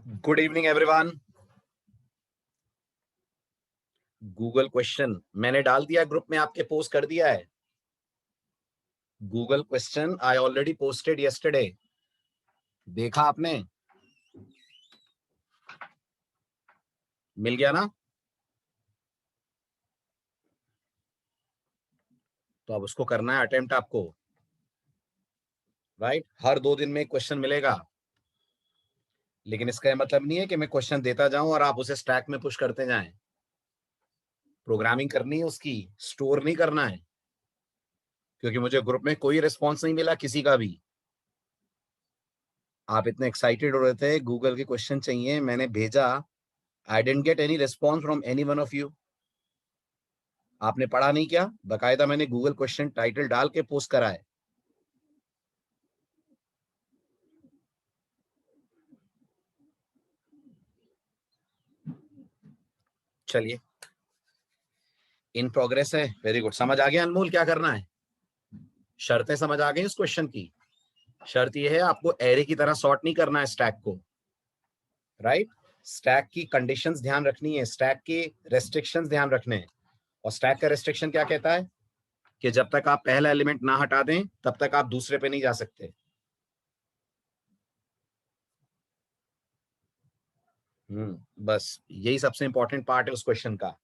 Good evening everyone. Google question मैंने डाल दिया ग्रुप में, आपके पोस्ट कर दिया है। Google question I already posted yesterday. देखा आपने? मिल गया ना? तो अब उसको करना है अटेम्प्ट आपको, राइट? हर 2 दिन में क्वेश्चन मिलेगा, लेकिन इसका यह मतलब नहीं है कि मैं क्वेश्चन देता जाऊं और आप उसे स्टैक में पुश करते जाएं। प्रोग्रामिंग करनी है, उसकी स्टोर नहीं करना है, क्योंकि मुझे ग्रुप में कोई रिस्पॉन्स नहीं मिला किसी का भी। आप इतने एक्साइटेड हो रहे थे, गूगल के क्वेश्चन चाहिए, मैंने भेजा। I didn't get any response from any one of you. आपने पढ़ा नहीं क्या? बकायदा मैंने गूगल क्वेश्चन टाइटल डाल के पोस्ट करा है। चलिए, इन प्रोग्रेस है। Very good. समझ आ गया अनमोल क्या करना है? शर्तें समझ आ गई इस क्वेश्चन की। शर्त यह है, आपको एरे की तरह सॉर्ट नहीं करना है स्टैक को, राइट? स्टैक की कंडीशंस ध्यान रखनी है, स्टैक के रेस्ट्रिक्शंस ध्यान रखने हैं। और स्टैक का रेस्ट्रिक्शन क्या कहता है कि जब तक आप पहला एलिमेंट ना हटा दें तब तक आप दूसरे पे नहीं जा सकते। बस यही सबसे इंपॉर्टेंट पार्ट है उस क्वेश्चन का।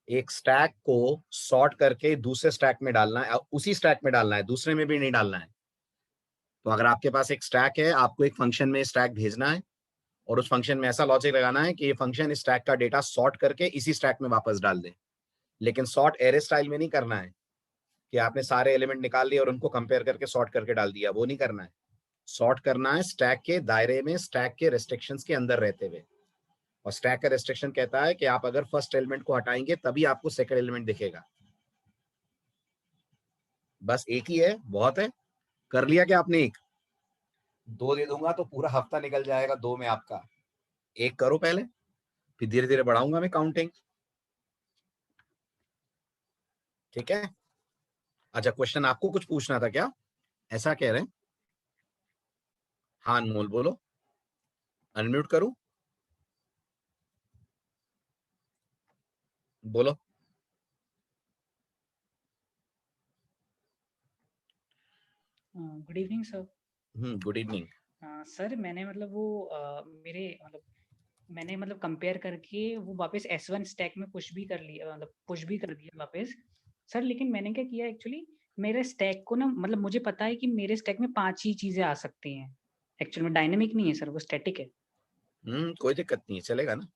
एक स्टैक को सॉर्ट करके दूसरे स्टैक में डालना है, उसी स्टैक में डालना है, दूसरे में भी नहीं डालना है। तो अगर आपके पास एक स्टैक है, आपको एक फंक्शन में स्टैक भेजना है और उस फंक्शन में ऐसा लॉजिक लगाना है कि ये फंक्शन इस स्टैक का डेटा सॉर्ट करके इसी स्टैक में वापस डाल दे। लेकिन सॉर्ट एरे स्टाइल में नहीं करना है कि आपने सारे एलिमेंट निकाल लिए और उनको कंपेयर करके सॉर्ट करके डाल दिया, वो नहीं करना है। सॉर्ट करना है स्टैक के दायरे में, स्टैक के रेस्ट्रिक्शंस के अंदर रहते हुए। और स्टैक का रेस्ट्रिक्शन कहता है कि आप अगर फर्स्ट एलिमेंट को हटाएंगे तभी आपको सेकंड एलिमेंट दिखेगा। बस एक ही है, बहुत है। कर लिया क्या आपने? एक दो दे दूंगा तो पूरा हफ्ता निकल जाएगा दो में आपका। एक करो पहले, फिर धीरे धीरे बढ़ाऊंगा मैं काउंटिंग। ठीक है? अच्छा, क्वेश्चन आपको कुछ पूछना था क्या? ऐसा कह रहे हैं? हाँ अनमोल बोलो। अनम्यूट करूं? बोलो। Good evening sir. Good evening. Sir मैंने मतलब वो मेरे मतलब मैंने मतलब कंपेयर करके वो वापस S1 स्टैक में पुश भी कर लिया, मतलब पुश भी कर दिया वापस। सर लेकिन मैंने क्या किया एक्चुअली, मेरे स्टैक को ना मतलब मुझे पता है कि मेरे स्टैक में 5 ही चीज़ें आ सकती हैं। एक्चुअली में डायनामिक नहीं है सर, वो स्टैटिक है। कोई दिक्कत नहीं है, चलेगा ना।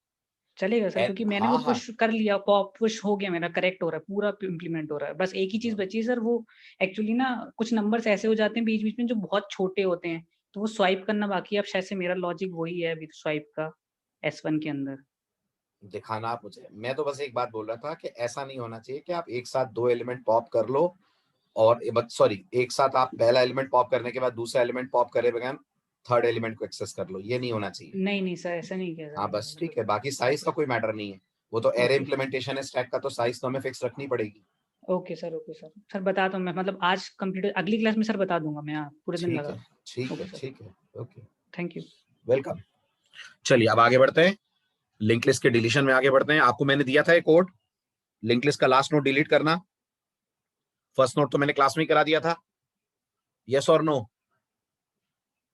चलेगा सर, क्योंकि मैंने वो हाँ हाँ। पुश कर लिया, पॉप पुश हो गया मेरा, करेक्ट हो रहा है, पूरा इम्प्लीमेंट हो रहा है। बस एक ही चीज़ हाँ। बची है सर, वो एक्चुअली ना कुछ नंबर्स ऐसे हो जाते हैं बीच-बीच में जो बहुत छोटे होते हैं, तो वो स्वाइप करना बाकी है। अब शायद से मेरा लॉजिक वही है अभी स्वाइप का S1 के अंदर। दिखाना आप मुझे। मैं तो बस एक बात बोल रहा था कि ऐसा नहीं होना चाहिए कि आप एक साथ दो एलिमेंट पॉप कर लो और सॉरी, एक साथ आप पहला एलिमेंट पॉप करने के बाद दूसरा एलिमेंट पॉप करे बगैर थर्ड एलिमेंट को एक्सेस कर लो। ये नहीं होना चाहिए। नहीं, नहीं सर, ऐसा नहीं किया सर हाँ मैंने बस मतलब। ठीक है, बाकी साइज का कोई मैटर नहीं है। वो तो एरे ओके, इंप्लीमेंटेशन है स्टैक का, तो साइज तो हमें फिक्स रखनी पड़ेगी। Okay sir, okay sir. Sir बताता हूँ मैं, मतलब आज कंप्लीट, अगली क्लास में सर बता दूँगा मैं, हाँ, पूरे दिन ठीक लगा है, दूँ। ठीक ओके है, सर, ठीक है। Okay, thank you. वेलकम। चलिए अब आगे बढ़ते हैं। लिंक लिस्ट के डिलीशन में आगे बढ़ते हैं। आपको मैंने दिया था एक कोड, लिंक लिस्ट का लास्ट नोड डिलीट करना। फर्स्ट नोड तो मैंने क्लास में ही करा दिया था। यस और नो?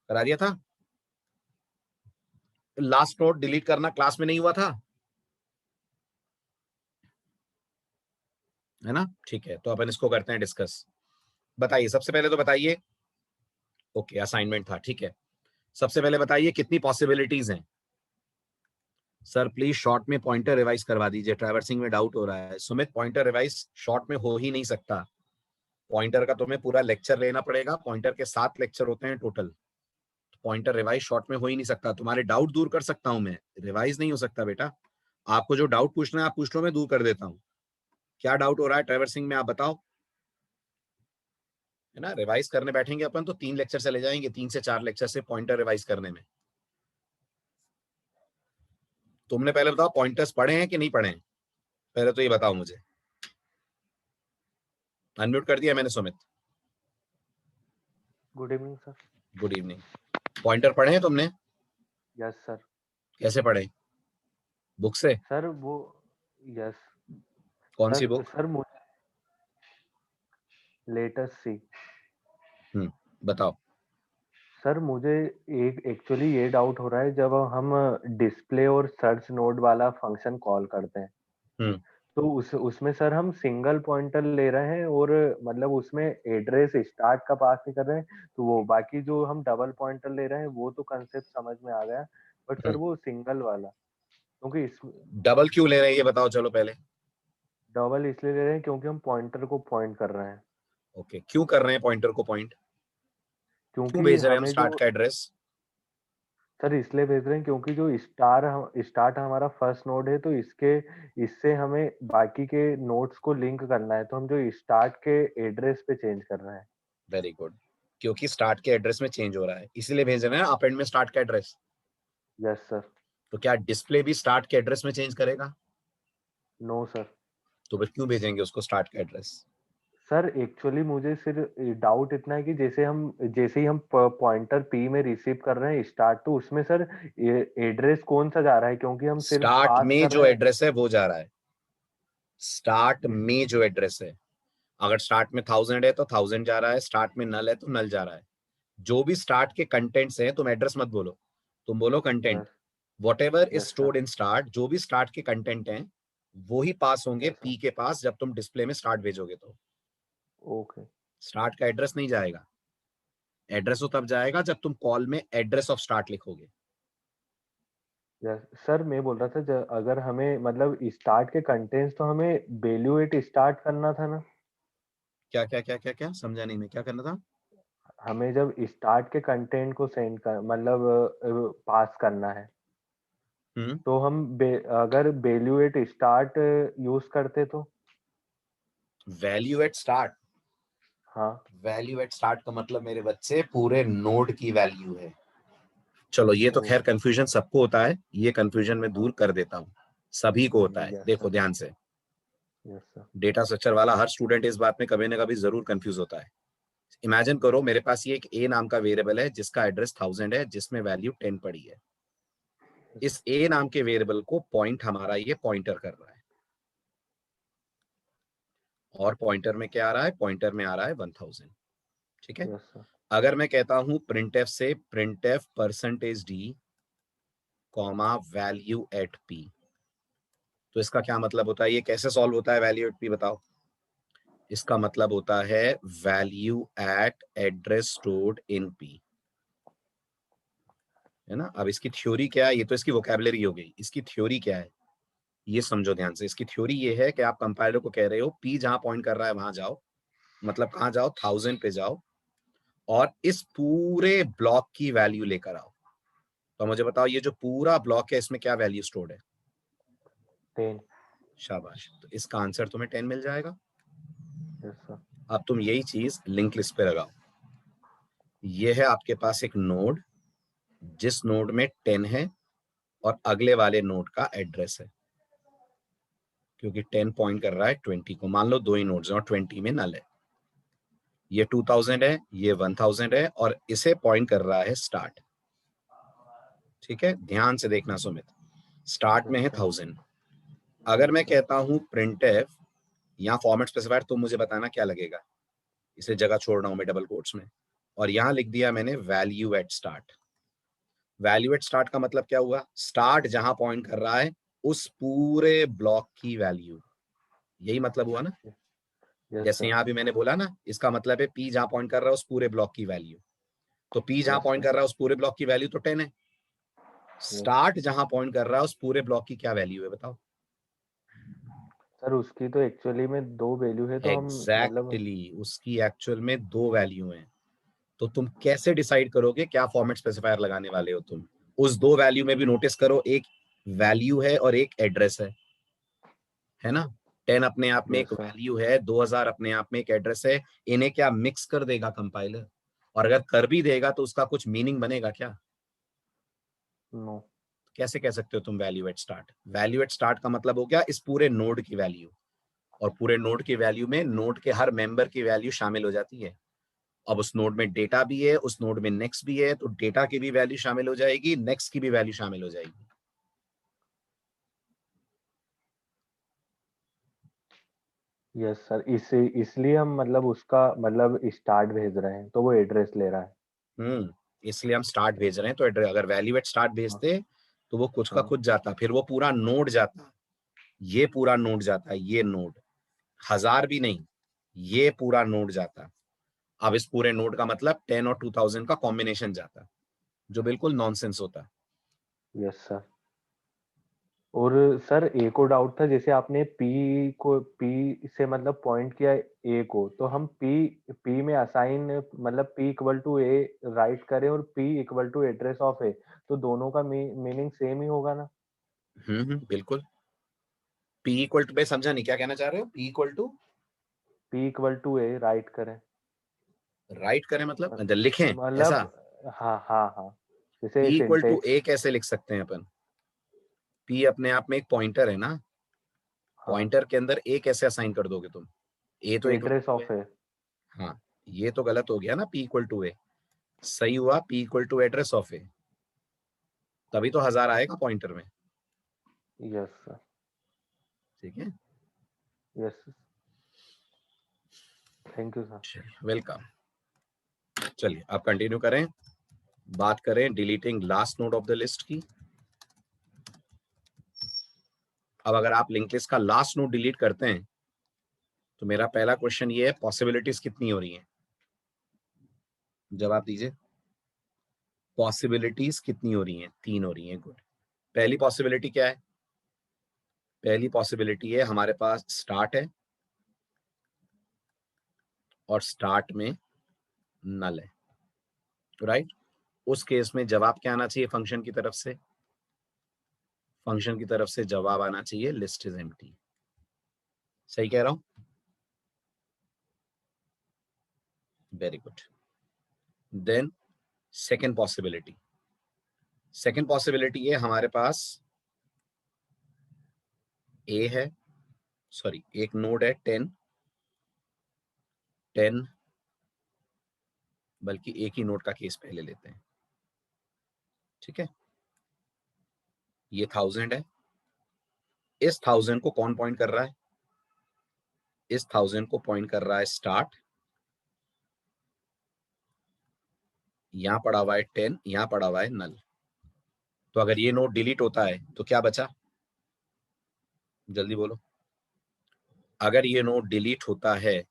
करा दिया था। लास्ट नोड डिलीट करना क्लास में नहीं हुआ था, है ना? ठीक है, तो अपन इसको करते हैं डिस्कस। बताइए, सबसे पहले तो बताइए। ओके, असाइनमेंट था, ठीक है। सबसे पहले बताइए कितनी पॉसिबिलिटीज हैं। सर प्लीज शॉर्ट में पॉइंटर रिवाइज करवा दीजिए, ट्रैवर्सिंग में डाउट हो रहा है। सुमित, पॉइंटर रिवाइज शॉर्ट में हो ही नहीं सकता। पॉइंटर का तुम्हें पूरा लेक्चर लेना पड़ेगा। पॉइंटर के 7 लेक्चर होते हैं टोटल। पॉइंटर रिवाइज शॉर्ट में हो ही नहीं सकता। तुम्हारे डाउट दूर कर सकता हूं मैं, रिवाइज नहीं हो सकता बेटा। आपको जो डाउट पूछना है आप पूछ लो, मैं दूर कर देता हूँ। क्या डाउट हो रहा है ट्रैवर्सिंग में, आप बताओ। है ना? रिवाइज करने बैठेंगे अपन तो 3 लेक्चर चले जाएंगे, 3 से 4 लेक्चर से पॉइंटर रिवाइज करने में। तुमने पहले बताओ पॉइंटर्स पढ़े हैं कि नहीं पढ़े हैं, पहले तो ये बताओ मुझे। अनम्यूट कर दिया मैंने Sumit. Good evening sir. Good evening. Pointer पढ़े हैं तुमने? Yes sir. कैसे पढ़े? बुक से? सर वो, यस कौन सी सर। बुक? सर मुझे लेटेस्ट सी। बताओ। सर मुझे एक एक्चुअली ये डाउट हो रहा है, जब हम डिस्प्ले और सर्च नोड वाला फंक्शन कॉल करते हैं, हम्म तो उसमें सर हम सिंगल पॉइंटर ले रहे हैं और मतलब उसमें एड्रेस स्टार्ट का पास नहीं कर रहे हैं, तो वो बाकी जो हम डबल पॉइंटर ले रहे हैं वो तो कंसेप्ट समझ में आ गया, बट सर हम्म वो सिंगल वाला, क्योंकि इस डबल क्यों ले रहे हैं ये बताओ चलो पहले। डबल इसलिए ले रहे हैं क्योंकि हम पॉइंटर को पॉइंट कर रहे हैं। ओके, क्यों कर रहे हैं पॉइंटर को पॉइंट? क्यों क्योंकि भेज रहे हैं हम हमें जो, स्टार्ट का एड्रेस? सर इसलिए भेज रहे हैं क्योंकि जो स्टार्ट हमारा फर्स्ट नोड है, तो इससे हमें बाकी के नोड्स को लिंक करना है, तो हम जो स्टार्ट के एड्रेस पे चेंज कर रहे हैं। वेरी गुड, क्योंकि स्टार्ट के एड्रेस में चेंज हो रहा है इसीलिए भेज रहे हैं आप एंड में स्टार्ट का एड्रेस। Yes sir. तो क्या डिस्प्ले भी स्टार्ट के एड्रेस में चेंज करेगा? No sir. तो फिर क्यों भेजेंगे उसको स्टार्ट का एड्रेस? सर एक्चुअली मुझे सिर्फ डाउट इतना है कि जैसे ही हम पॉइंटर पी में रिसीव कर रहे हैं स्टार्ट, तो उसमें सर एड्रेस कौन सा जा रहा है, क्योंकि हम सिर्फ स्टार्ट पास में कर जो रहे हैं। एड्रेस है वो जा रहा है। स्टार्ट में जो एड्रेस है, अगर स्टार्ट में 1000 है तो 1000 जा रहा है, स्टार्ट में नल है तो नल जा रहा है। जो भी स्टार्ट के कंटेंट्स हैं, तुम एड्रेस मत बोलो, तुम बोलो content. Yes. What ever is yes sir. Stored in start, जो भी स्टार्ट के कंटेंट हैं वो ही पास होंगे यस सर। पी के पास जब तुम डिस्प्ले में स्टार्ट भेजोगे तो। ओके। स्टार्ट का एड्रेस नहीं जाएगा। एड्रेस तो तब जाएगा जब तुम कॉल में एड्रेस ऑफ स्टार्ट लिखोगे। यस सर, मैं बोल रहा था अगर हमें मतलब स्टार्ट के कंटेंट्स, तो हमें वैल्यूएट स्टार्ट करना था ना। क्या क्या क्या क्या क्या समझा नहीं मैं, क्या करना था? हमें जब स्टार्ट के कंटेंट को सेंड कर मतलब पास करना है, हम्म तो हम अगर वैल्यूएट स्टार्ट यूज करते तो। Value at start. हाँ। वैल्यू एट स्टार्ट का मतलब मेरे बच्चे पूरे नोड की वैल्यू है। चलो ये तो खैर ओके। कंफ्यूजन सबको होता है, ये कंफ्यूजन मैं दूर हाँ। कर देता हूँ। सभी को होता है, यस देखो सर। ध्यान से। Yes sir. डेटा स्ट्रक्चर वाला हर स्टूडेंट इस बात में कभी ना कभी जरूर कंफ्यूज होता है। इमेजिन करो मेरे पास ये एक ए नाम का वेरिएबल है जिसका एड्रेस 1000 है, जिसमें वैल्यू 10 पड़ी है। इस ए नाम के वेरिएबल को पॉइंट हमारा ये पॉइंटर कर रहा है, और पॉइंटर में क्या आ रहा है? पॉइंटर में आ रहा है 1000। ठीक है। Yes sir. अगर मैं कहता हूं प्रिंटफ से printf percentage D comma value at P, तो इसका क्या मतलब होता है? ये कैसे सॉल्व होता है वैल्यू एट पी बताओ? इसका मतलब होता है value eight address stored in P, है ना। अब इसकी थ्योरी क्या है? ये तो इसकी वोकैबुलरी हो गई, इसकी थ्योरी क्या है ये समझो ध्यान से। इसकी थ्योरी ये है कि आप कंपाइलर को कह रहे हो पी जहां पॉइंट कर रहा है वहां जाओ, मतलब कहां जाओ? 1000 पे जाओ और इस पूरे ब्लॉक की वैल्यू लेकर आओ। तो मुझे बताओ ये जो पूरा ब्लॉक है इसमें क्या वैल्यू स्टोर्ड है? 10। शाबाश, तो इसका आंसर तुम्हें 10 मिल जाएगा। Yes sir. अब तुम यही चीज लिंक लिस्ट पे लगाओ। ये है आपके पास एक नोड, जिस नोड में 10 है और अगले वाले नोड का एड्रेस है, क्योंकि 10 पॉइंट कर रहा है 20 को। मान लो दो ही नोड्स हैं और 20 में नल है। ये 2000 है, ये 1000 है, और इसे पॉइंट कर रहा है स्टार्ट। ठीक है, ध्यान से देखना सुमित। स्टार्ट में यस है सर। 1000। अगर मैं कहता हूं प्रिंटफ, यहाँ फॉर्मेट स्पेसिफायर, तो मुझे बताना क्या लगेगा। इसे जगह छोड़ रहा हूं मैं डबल कोट्स में, और यहां लिख दिया मैंने value at start. Value at start का मतलब क्या हुआ? स्टार्ट जहां पॉइंट कर रहा है उस पूरे ब्लॉक की वैल्यू, यही मतलब हुआ ना। यस जैसे सर। यहां भी मैंने बोला ना, इसका मतलब है पी जहां पॉइंट कर रहा है उस पूरे ब्लॉक की वैल्यू। तो पी जहां यस पॉइंट सर। कर रहा है उस पूरे ब्लॉक की वैल्यू तो 10 है। यस स्टार्ट जहां पॉइंट कर रहा है उस पूरे ब्लॉक की क्या वैल्यू है बताओ? सर, उसकी तो एक्चुअली में दो वैल्यू है, तो हम मतलब। एग्जैक्टली उसकी एक्चुअल में दो वैल्यू हैं। तो तुम कैसे डिसाइड करोगे क्या फॉर्मेट स्पेसिफायर लगाने वाले हो तुम? उस दो वैल्यू में भी नोटिस करो, एक वैल्यू है और एक एड्रेस है ना। 10 अपने आप में एक यस सर। वैल्यू है, 2000 अपने आप में एक एड्रेस है। इन्हें क्या मिक्स कर देगा कंपाइलर? और अगर कर भी देगा तो उसका कुछ मीनिंग बनेगा क्या? नो। कैसे कह सकते हो तुम value at start? Value at start का मतलब हो गया इस पूरे नोड की वैल्यू, और पूरे नोड की वैल्यू में नोड के हर मेंबर की वैल्यू शामिल हो जाती है। अब उस नोड में डेटा भी है, उस नोड में नेक्स्ट भी है, तो डेटा की भी वैल्यू शामिल हो जाएगी, नेक्स्ट की भी वैल्यू शामिल हो जाएगी। यस सर, इसे इसलिए हम मतलब उसका मतलब स्टार्ट भेज रहे हैं तो वो एड्रेस ले रहा है। इसलिए हम स्टार्ट भेज रहे हैं, तो अगर वैल्यू एट स्टार्ट हाँ भेजते तो वो कुछ का हाँ खुद जाता, फिर वो पूरा नोड जाता, ये पूरा नोड जाता, ये नोड 1000 भी नहीं, ये पूरा नोड जाता। अब इस पूरे नोड का मतलब 10 और 2000 का कॉम्बिनेशन जाता, जो बिल्कुल नॉनसेंस होता। Yes sir. और सर एक और डाउट था, जैसे आपने पी से मतलब पॉइंट किया ए को, तो हम पी में असाइन मतलब p equal to A right करें और p equal to address of a, तो दोनों का मीनिंग सेम ही होगा ना? बिल्कुल। पी इक्वल टू पे समझा नहीं, क्या कहना चाह रहे हो? P equal to A right करें राइट करें मतलब लिखें ऐसा? मतलब हाँ हाँ हाँ, जैसे P equal to syntax. A कैसे लिख सकते हैं अपन? पी अपने आप में एक पॉइंटर है ना, हाँ, पॉइंटर के अंदर ए कैसे असाइन कर दोगे तुम? ए तो एक एड्रेस वैल्यू है। ऑफ ए। हाँ, ये तो गलत हो गया ना, पी इक्वल टू ए। सही हुआ p equal to address of a, तभी तो 1000 आएगा पॉइंटर में। Yes sir. ठीक है, yes, thank you sir. Welcome. चलिए अब कंटिन्यू करें, बात करें deleting last node of the list की। अब अगर आप लिंक लिस्ट का लास्ट नोड डिलीट करते हैं तो मेरा पहला क्वेश्चन ये है, पॉसिबिलिटीज कितनी हो रही हैं? जवाब दीजिए। पॉसिबिलिटीज कितनी हो रही हैं? 3 हो रही हैं। गुड। पहली पॉसिबिलिटी क्या है? पहली पॉसिबिलिटी है हमारे पास स्टार्ट है और स्टार्ट में नल है, राइट? उस केस में जवाब क्या आना चाहिए फंक्शन की तरफ से? फंक्शन की तरफ से जवाब आना चाहिए लिस्ट इज एम्प्टी। सही कह रहा हूं? Very good. Then second possibility, second possibility है हमारे पास ए है, सॉरी एक नोड है 10, बल्कि एक ही नोड का केस पहले लेते हैं। ठीक है, ये 1000 है। इस 1000 को कौन पॉइंट कर रहा है? इस 1000 को पॉइंट कर रहा है स्टार्ट। यहां पड़ा हुआ है 10, यहां पड़ा हुआ है नल। तो अगर ये नोड डिलीट होता है तो क्या बचा? जल्दी बोलो। अगर ये नोड डिलीट होता है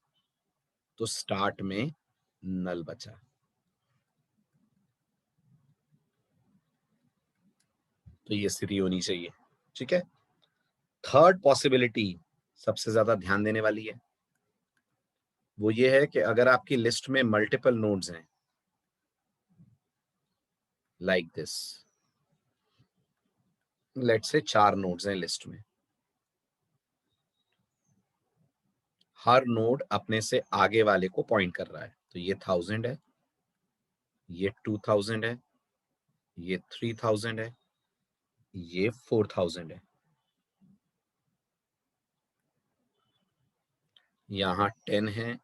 तो स्टार्ट में नल बचा। तो ये स्थिति होनी चाहिए। ठीक है, थर्ड पॉसिबिलिटी सबसे ज्यादा ध्यान देने वाली है। वो ये है कि अगर आपकी लिस्ट में मल्टीपल नोड्स हैं like this, let's say 4 nodes हैं लिस्ट में, हर नोड अपने से आगे वाले को पॉइंट कर रहा है, तो ये 1000 है, ये 2000 है, ये 3000 है, ये 4000 है। यहाँ 10 है,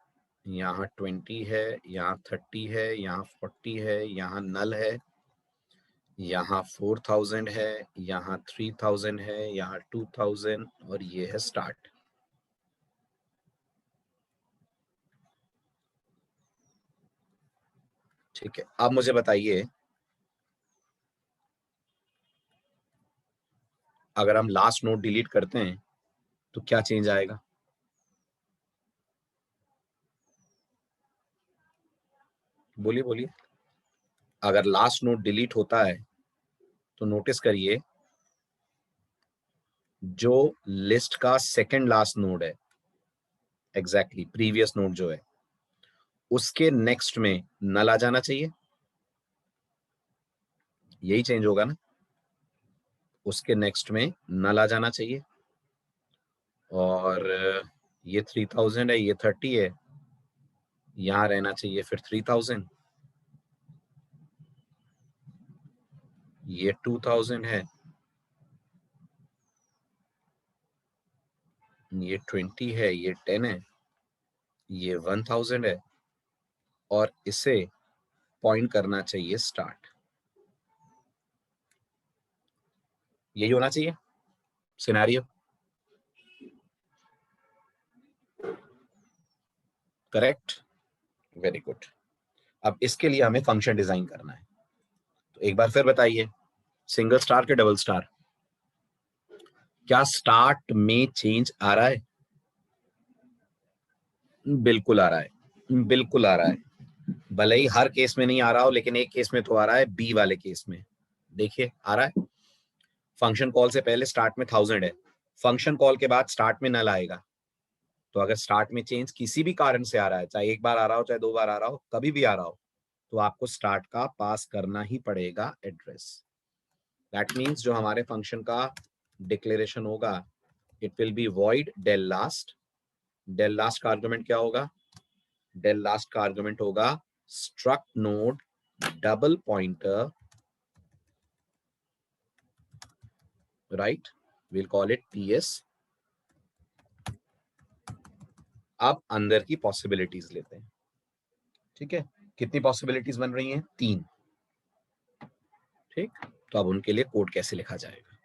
यहाँ 20 है, यहाँ 30 है, यहाँ 40 है, यहाँ नल है, यहाँ 4000 है, यहाँ 3000 है, यहाँ 2000 और ये है स्टार्ट। ठीक है, अब मुझे बताइए अगर हम लास्ट नोड डिलीट करते हैं तो क्या चेंज आएगा? बोलिए बोलिए। अगर लास्ट नोड डिलीट होता है तो नोटिस करिए, जो लिस्ट का सेकंड लास्ट नोड है, एग्जैक्टली प्रीवियस नोड जो है, उसके नेक्स्ट में नल आ जाना चाहिए। यही चेंज होगा ना, उसके नेक्स्ट में नल आ जाना चाहिए। और ये 3000 है, ये 30 है, यहां रहना चाहिए फिर 3000। ये 2000 है, ये 20 है, ये 10 है, ये 1000 है, और इसे पॉइंट करना चाहिए स्टार्ट। यही होना चाहिए सिनेरियो। Correct, very good. अब इसके लिए हमें फंक्शन डिजाइन करना है। तो एक बार फिर बताइए, सिंगल स्टार के डबल स्टार, क्या स्टार्ट में चेंज आ रहा है? बिल्कुल आ रहा है, बिल्कुल आ रहा है। भले ही हर केस में नहीं आ रहा हो, लेकिन एक केस में तो आ रहा है, बी वाले केस में देखिए आ रहा है। फंक्शन कॉल से पहले स्टार्ट में 1000 है, फंक्शन कॉल के बाद स्टार्ट में नल आएगा। तो अगर स्टार्ट में चेंज किसी भी कारण से आ रहा है, चाहे एक बार आ रहा हो, चाहे 2 बार आ रहा हो, कभी भी आ रहा हो, तो आपको स्टार्ट का पास करना ही पड़ेगा एड्रेस। दैट मीन्स जो हमारे फंक्शन का डिक्लेरेशन होगा, it will be void del last. Del last का आर्गुमेंट क्या होगा? डेल लास्ट का आर्गुमेंट होगा struct node double pointer, right, will call it PS। अब अंदर की पॉसिबिलिटीज लेते हैं, ठीक है? कितनी पॉसिबिलिटीज बन रही हैं? 3, ठीक। तो अब उनके लिए कोड कैसे लिखा जाएगा?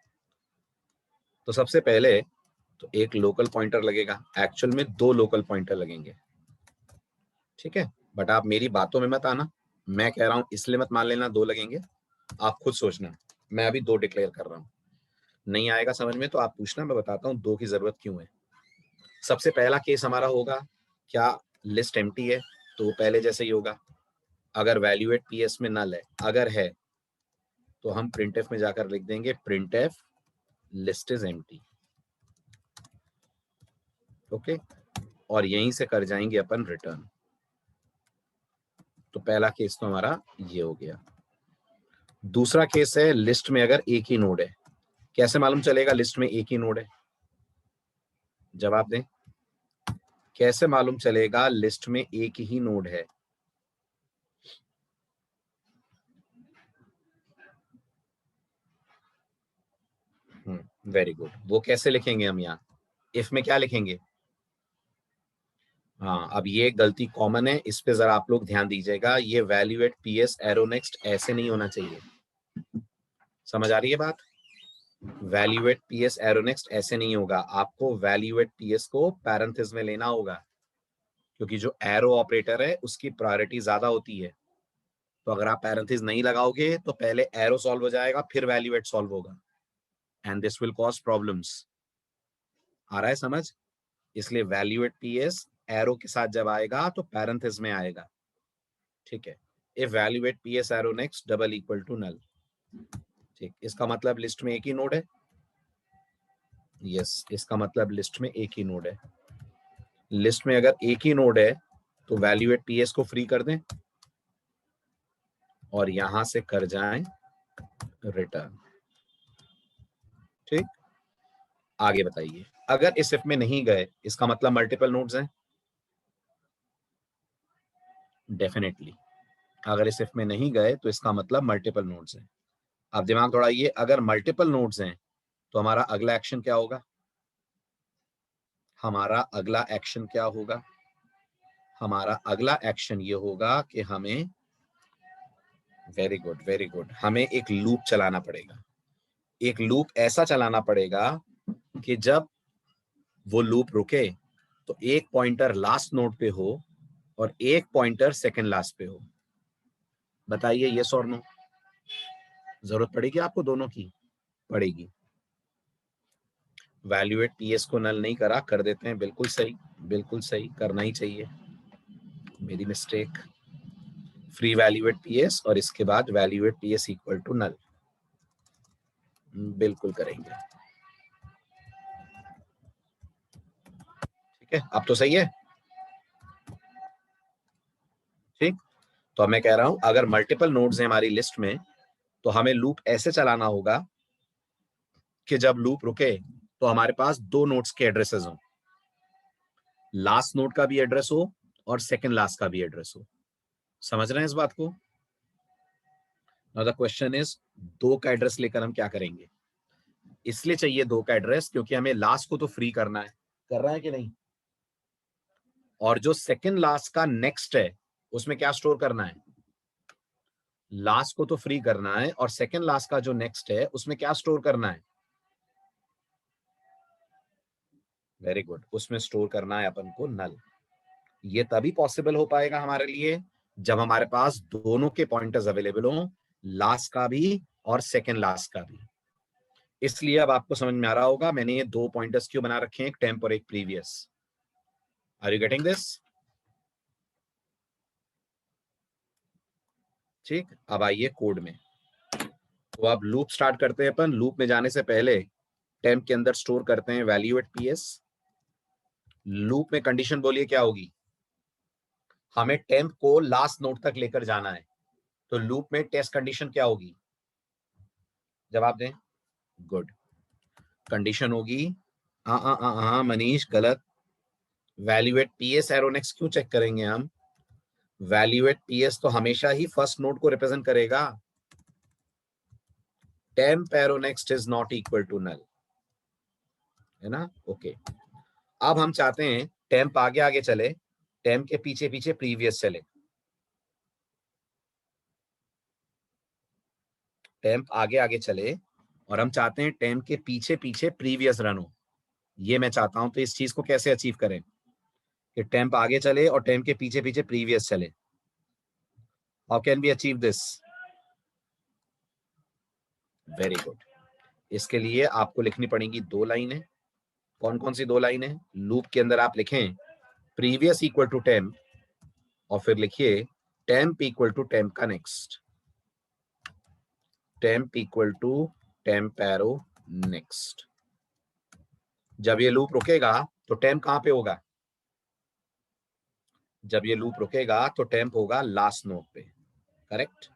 तो सबसे पहले तो एक लोकल पॉइंटर लगेगा, एक्चुअल में 2 लोकल पॉइंटर लगेंगे, ठीक है? बट आप मेरी बातों में मत आना, मैं कह रहा हूं इसलिए मत मान लेना 2 लगेंगे, आप खुद सोचना। मैं अभी 2 डिक्लेयर कर रहा हूं, नहीं आएगा समझ में तो आप पूछना, मैं बताता हूं 2 की जरूरत क्यों है। सबसे पहला केस हमारा होगा, क्या लिस्ट एम्प्टी है? तो पहले जैसे ही होगा, अगर वैल्यू एट PS में नल है, अगर है तो हम printf में जाकर लिख देंगे printf list is empty, okay, और यहीं से कर जाएंगे अपन रिटर्न। तो पहला केस तो हमारा ये हो गया। दूसरा केस है, लिस्ट में अगर एक ही नोड है। कैसे मालूम चलेगा लिस्ट में एक ही नोड है? जवाब दें, कैसे मालूम चलेगा लिस्ट में एक ही नोड है? Very good. वो कैसे लिखेंगे हम? यहाँ इफ में क्या लिखेंगे? हाँ, अब ये गलती कॉमन है, इस पे जरा आप लोग ध्यान दीजिएगा। ये value at PS arrow next ऐसे नहीं होना चाहिए, समझ आ रही है बात? Value at PS arrow next ऐसे नहीं होगा, आपको वैल्यू एट PS को पैरेंथेसिस में लेना होगा, क्योंकि जो एरो ऑपरेटर है उसकी प्रायोरिटी ज्यादा होती है। तो अगर आप पैरेंथेसिस नहीं लगाओगे तो पहले एरो सॉल्व हो जाएगा, फिर वैल्यू एट सॉल्व होगा, and this will cause problems. आ रहा है समझ? इसलिए वैल्यू एट PS एरो के साथ जब आएगा तो पैरेंथेसिस में आएगा, ठीक है? If value at PS arrow next double equal to null, ठीक। इसका मतलब लिस्ट में एक ही नोड है, यस, इसका मतलब लिस्ट में एक ही नोड है। लिस्ट में अगर एक ही नोड है तो वैल्यू एट PS को फ्री कर दें और यहां से कर जाएं रिटर्न, ठीक। आगे बताइए, अगर इस इफ में नहीं गए, इसका मतलब मल्टीपल नोड्स हैं? डेफिनेटली, अगर इस इफ में नहीं गए तो इसका मतलब मल्टीपल नोड्स हैं। आप दिमाग दौड़ाइए, अगर मल्टीपल नोड्स हैं तो हमारा अगला एक्शन क्या होगा? हमारा अगला एक्शन क्या होगा? हमारा अगला एक्शन ये होगा कि हमें, वेरी गुड वेरी गुड, हमें एक लूप चलाना पड़ेगा। एक लूप ऐसा चलाना पड़ेगा कि जब वो लूप रुके तो एक पॉइंटर लास्ट नोड पे हो और एक पॉइंटर सेकंड लास्ट पे हो। बताइए यस और नो? जरूरत पड़ेगी आपको दोनों की? पड़ेगी। वैल्यू एट PS को नल नहीं करा, कर देते हैं, बिल्कुल सही, बिल्कुल सही, करना ही चाहिए, मेरी mistake. Free value at PS और इसके बाद value at PS equal to null, बिल्कुल करेंगे, ठीक है? अब तो सही है, ठीक। तो अब मैं कह रहा हूं, अगर मल्टीपल नोड्स हैं हमारी लिस्ट में तो हमें लूप ऐसे चलाना होगा कि जब लूप रुके तो हमारे पास 2 नोड्स के एड्रेसेस हो, लास्ट नोड का भी एड्रेस हो और सेकंड लास्ट का भी एड्रेस हो। समझ रहे हैं इस बात को? नाउ द क्वेश्चन इज, 2 का एड्रेस लेकर हम क्या करेंगे? इसलिए चाहिए 2 का एड्रेस क्योंकि हमें लास्ट को तो फ्री करना है, कर रहा है कि नहीं? और जो सेकंड लास्ट का नेक्स्ट है उसमें क्या स्टोर करना है? लास्ट को तो फ्री करना है और सेकंड लास्ट का जो नेक्स्ट है उसमें क्या स्टोर करना है? वेरी गुड, उसमें स्टोर करना है अपन को नल। ये तभी पॉसिबल हो पाएगा हमारे लिए जब हमारे पास दोनों के पॉइंटर्स अवेलेबल हो, लास्ट का भी और सेकेंड लास्ट का भी। इसलिए अब आपको समझ में आ रहा होगा मैंने ये दो पॉइंटर्स क्यों बना रखे हैं, एक टेम्प और एक previous. Are you getting this? ठीक, अब आइए कोड में। तो अब लूप स्टार्ट करते हैं अपन। लूप में जाने से पहले टेम्प के अंदर स्टोर करते हैं वैल्यू एट पीएस। लूप में कंडीशन बोलिए क्या होगी? हमें टेम्प को लास्ट नोड तक लेकर जाना है, तो लूप में टेस्ट कंडीशन क्या होगी? जवाब दें। गुड। कंडीशन होगी मनीष गलत। Value at PS arrow next क्यों चेक करेंगे हम? वैल्यू एट पीएस तो हमेशा ही फर्स्ट नोड को रिप्रेजेंट करेगा। Temp arrow next is not equal to null, है ना? ओके। अब हम चाहते हैं टेम्प आगे आगे चले, टेम्प के पीछे पीछे प्रीवियस चले। टेम्प आगे आगे चले और हम चाहते हैं टेम्प के पीछे पीछे प्रीवियस रन हो, ये मैं चाहता हूं। तो इस चीज को कैसे अचीव करें कि टेम्प आगे चले और टेम्प के पीछे पीछे प्रीवियस चले? How can we achieve this? Very good. इसके लिए आपको लिखनी पड़ेगी दो लाइनें। कौन कौन सी दो लाइनें? लूप के अंदर आप लिखें प्रीवियस इक्वल टू टेम्प और फिर लिखिए टेम्प इक्वल टू टेम्प का next, temp equal to temp arrow next. जब ये लूप रुकेगा तो टेम्प कहां पे होगा? जब ये लूप रुकेगा तो टेम्प होगा लास्ट नोड पे, करेक्ट?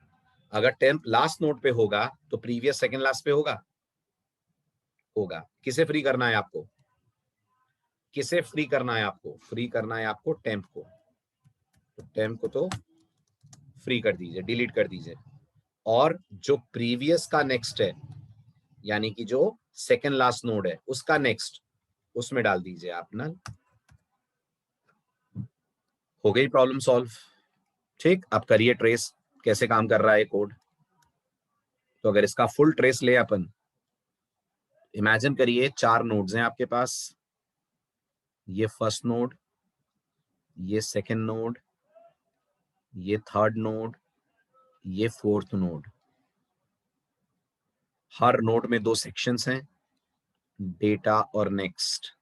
अगर टेम्प लास्ट नोड पे होगा तो प्रीवियस सेकंड लास्ट पे होगा। किसे फ्री करना है आपको? किसे फ्री करना है आपको? फ्री करना है आपको टेम्प को। तो टेम्प को तो फ्री कर दीजिए, डिलीट कर दीजिए। और जो प्रीवियस का नेक्स्ट है, यानी कि जो सेकंड लास्ट नोड है उसका नेक्स्ट, उसमें डाल दीजिए आप नल। हो गई प्रॉब्लम सॉल्व। ठीक, अब करिए ट्रेस कैसे काम कर रहा है कोड। तो अगर इसका फुल ट्रेस ले अपन, इमेजिन करिए 4 नोड्स हैं आपके पास। ये फर्स्ट नोड, ये सेकंड नोड, ये थर्ड नोड, ये फोर्थ नोड। हर नोड में 2 सेक्शंस हैं, डेटा और next,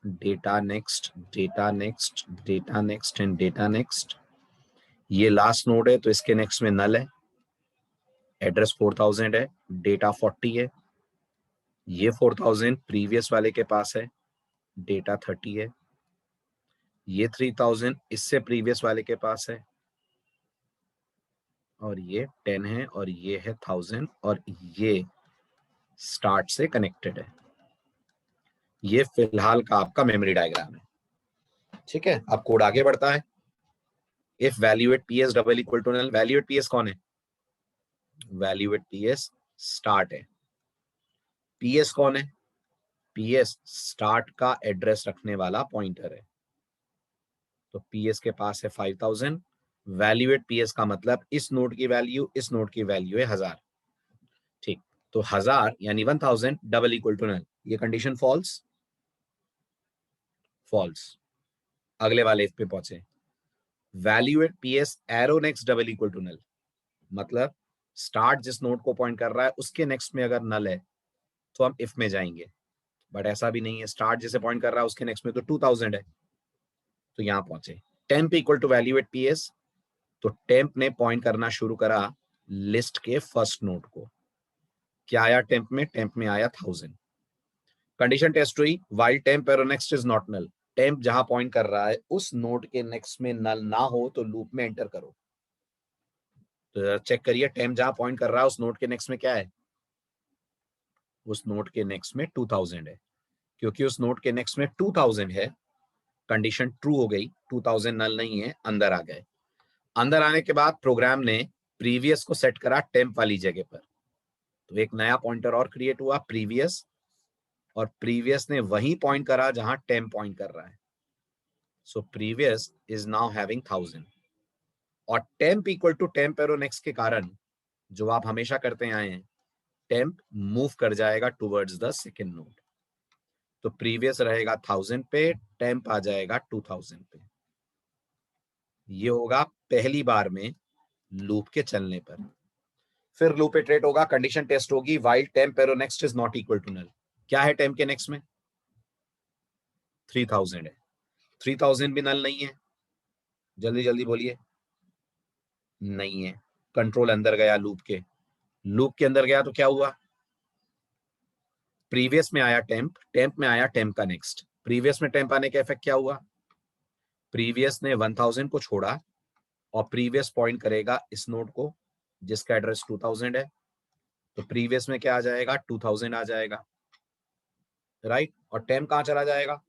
data next, data next, data next and data next. ये लास्ट नोड है तो इसके नेक्स्ट में नल है, एड्रेस 4000 है, डेटा 40 है। ये 4000 प्रीवियस वाले के पास है, डेटा 30 है। ये 3000 इससे प्रीवियस वाले के पास है और ये 10 है और ये है 1000 और ये स्टार्ट से कनेक्टेड है। ये फिलहाल का आपका मेमोरी डायग्राम है। ठीक है, अब कोड आगे बढ़ता है। If value at PS double equal to null, value at PS कौन है? वैल्यू एट पीएस स्टार्ट है। पीएस कौन है? पीएस स्टार्ट का एड्रेस रखने वाला पॉइंटर है। तो पीएस के पास है 5000। वैल्यू एट पीएस का मतलब इस नोड की वैल्यू, इस नोड की वैल्यू है 1000। ठीक, तो 1000 यानी 1000 डबल इक्वल टू नल। ये कंडीशन फॉल्स, फॉल्स। अगले वाले इफ पे पहुंचे, value at PS arrow next double equal to null, मतलब स्टार्ट जिस नोड को पॉइंट कर रहा है उसके नेक्स्ट में अगर नल है तो हम इफ में जाएंगे, बट ऐसा भी नहीं है। स्टार्ट जिसे पॉइंट कर रहा है उसके नेक्स्ट में तो 2000 है, तो यहां पहुंचे। Temp equal to value at PS, तो टेम्प ने पॉइंट करना शुरू करा लिस्ट के फर्स्ट नोड को। क्या आया टेम्प में? टेम्प में आया 1000। कंडीशन टेस्ट हुई, while temp arrow next is not null. Temp जहां पॉइंट कर रहा है उस नोड के नेक्स्ट में नल ना हो तो लूप में एंटर करो। तो चेक करिए, टेम्प जहां पॉइंट कर रहा है उस नोड के नेक्स्ट में क्या है? उस नोड के नेक्स्ट में 2000 है। क्योंकि उस नोड के नेक्स्ट में 2000 है, कंडीशन ट्रू हो गई। 2000 नल नहीं है, अंदर आ गए। अंदर आने के बाद प्रोग्राम ने प्रीवियस को सेट करा टेम्प वाली जगह पर, तो एक नया पॉइंटर और क्रिएट हुआ प्रीवियस, और प्रीवियस ने वही पॉइंट करा जहां टेम्प पॉइंट कर रहा है। So previous is now having 1000 और temp equal to temp arrow next के कारण जो आप हमेशा करते आए हैं, टेम्प मूव कर जाएगा टुवर्ड्स द सेकंड नोड। तो प्रीवियस रहेगा 1000 पे, टेम्प आ जाएगा 2000 पे। ये होगा पहली बार में लूप के चलने पर। फिर लूप इटरेट होगा, कंडीशन टेस्ट होगी, while temp arrow next is not equal to null. क्या है टेम्प के नेक्स्ट में? 3000 है। 3000 भी नल नहीं है, जल्दी जल्दी बोलिए। नहीं है। कंट्रोल अंदर गया लूप के अंदर गया तो क्या हुआ? प्रीवियस में आया टेम्प, टेम्प में आया टेम्प का नेक्स्ट। प्रीवियस में टेम्प आने का इफेक्ट क्या हुआ? प्रीवियस ने 1000 को छोड़ा और प्रीवियस पॉइंट करेगा इस नोड को जिसका एड्रेस 2000 है, तो प्रीवियस में क्या आ जाएगा? 2000 आ जाएगा, राइट। और टेम्प कहां चला जाएगा?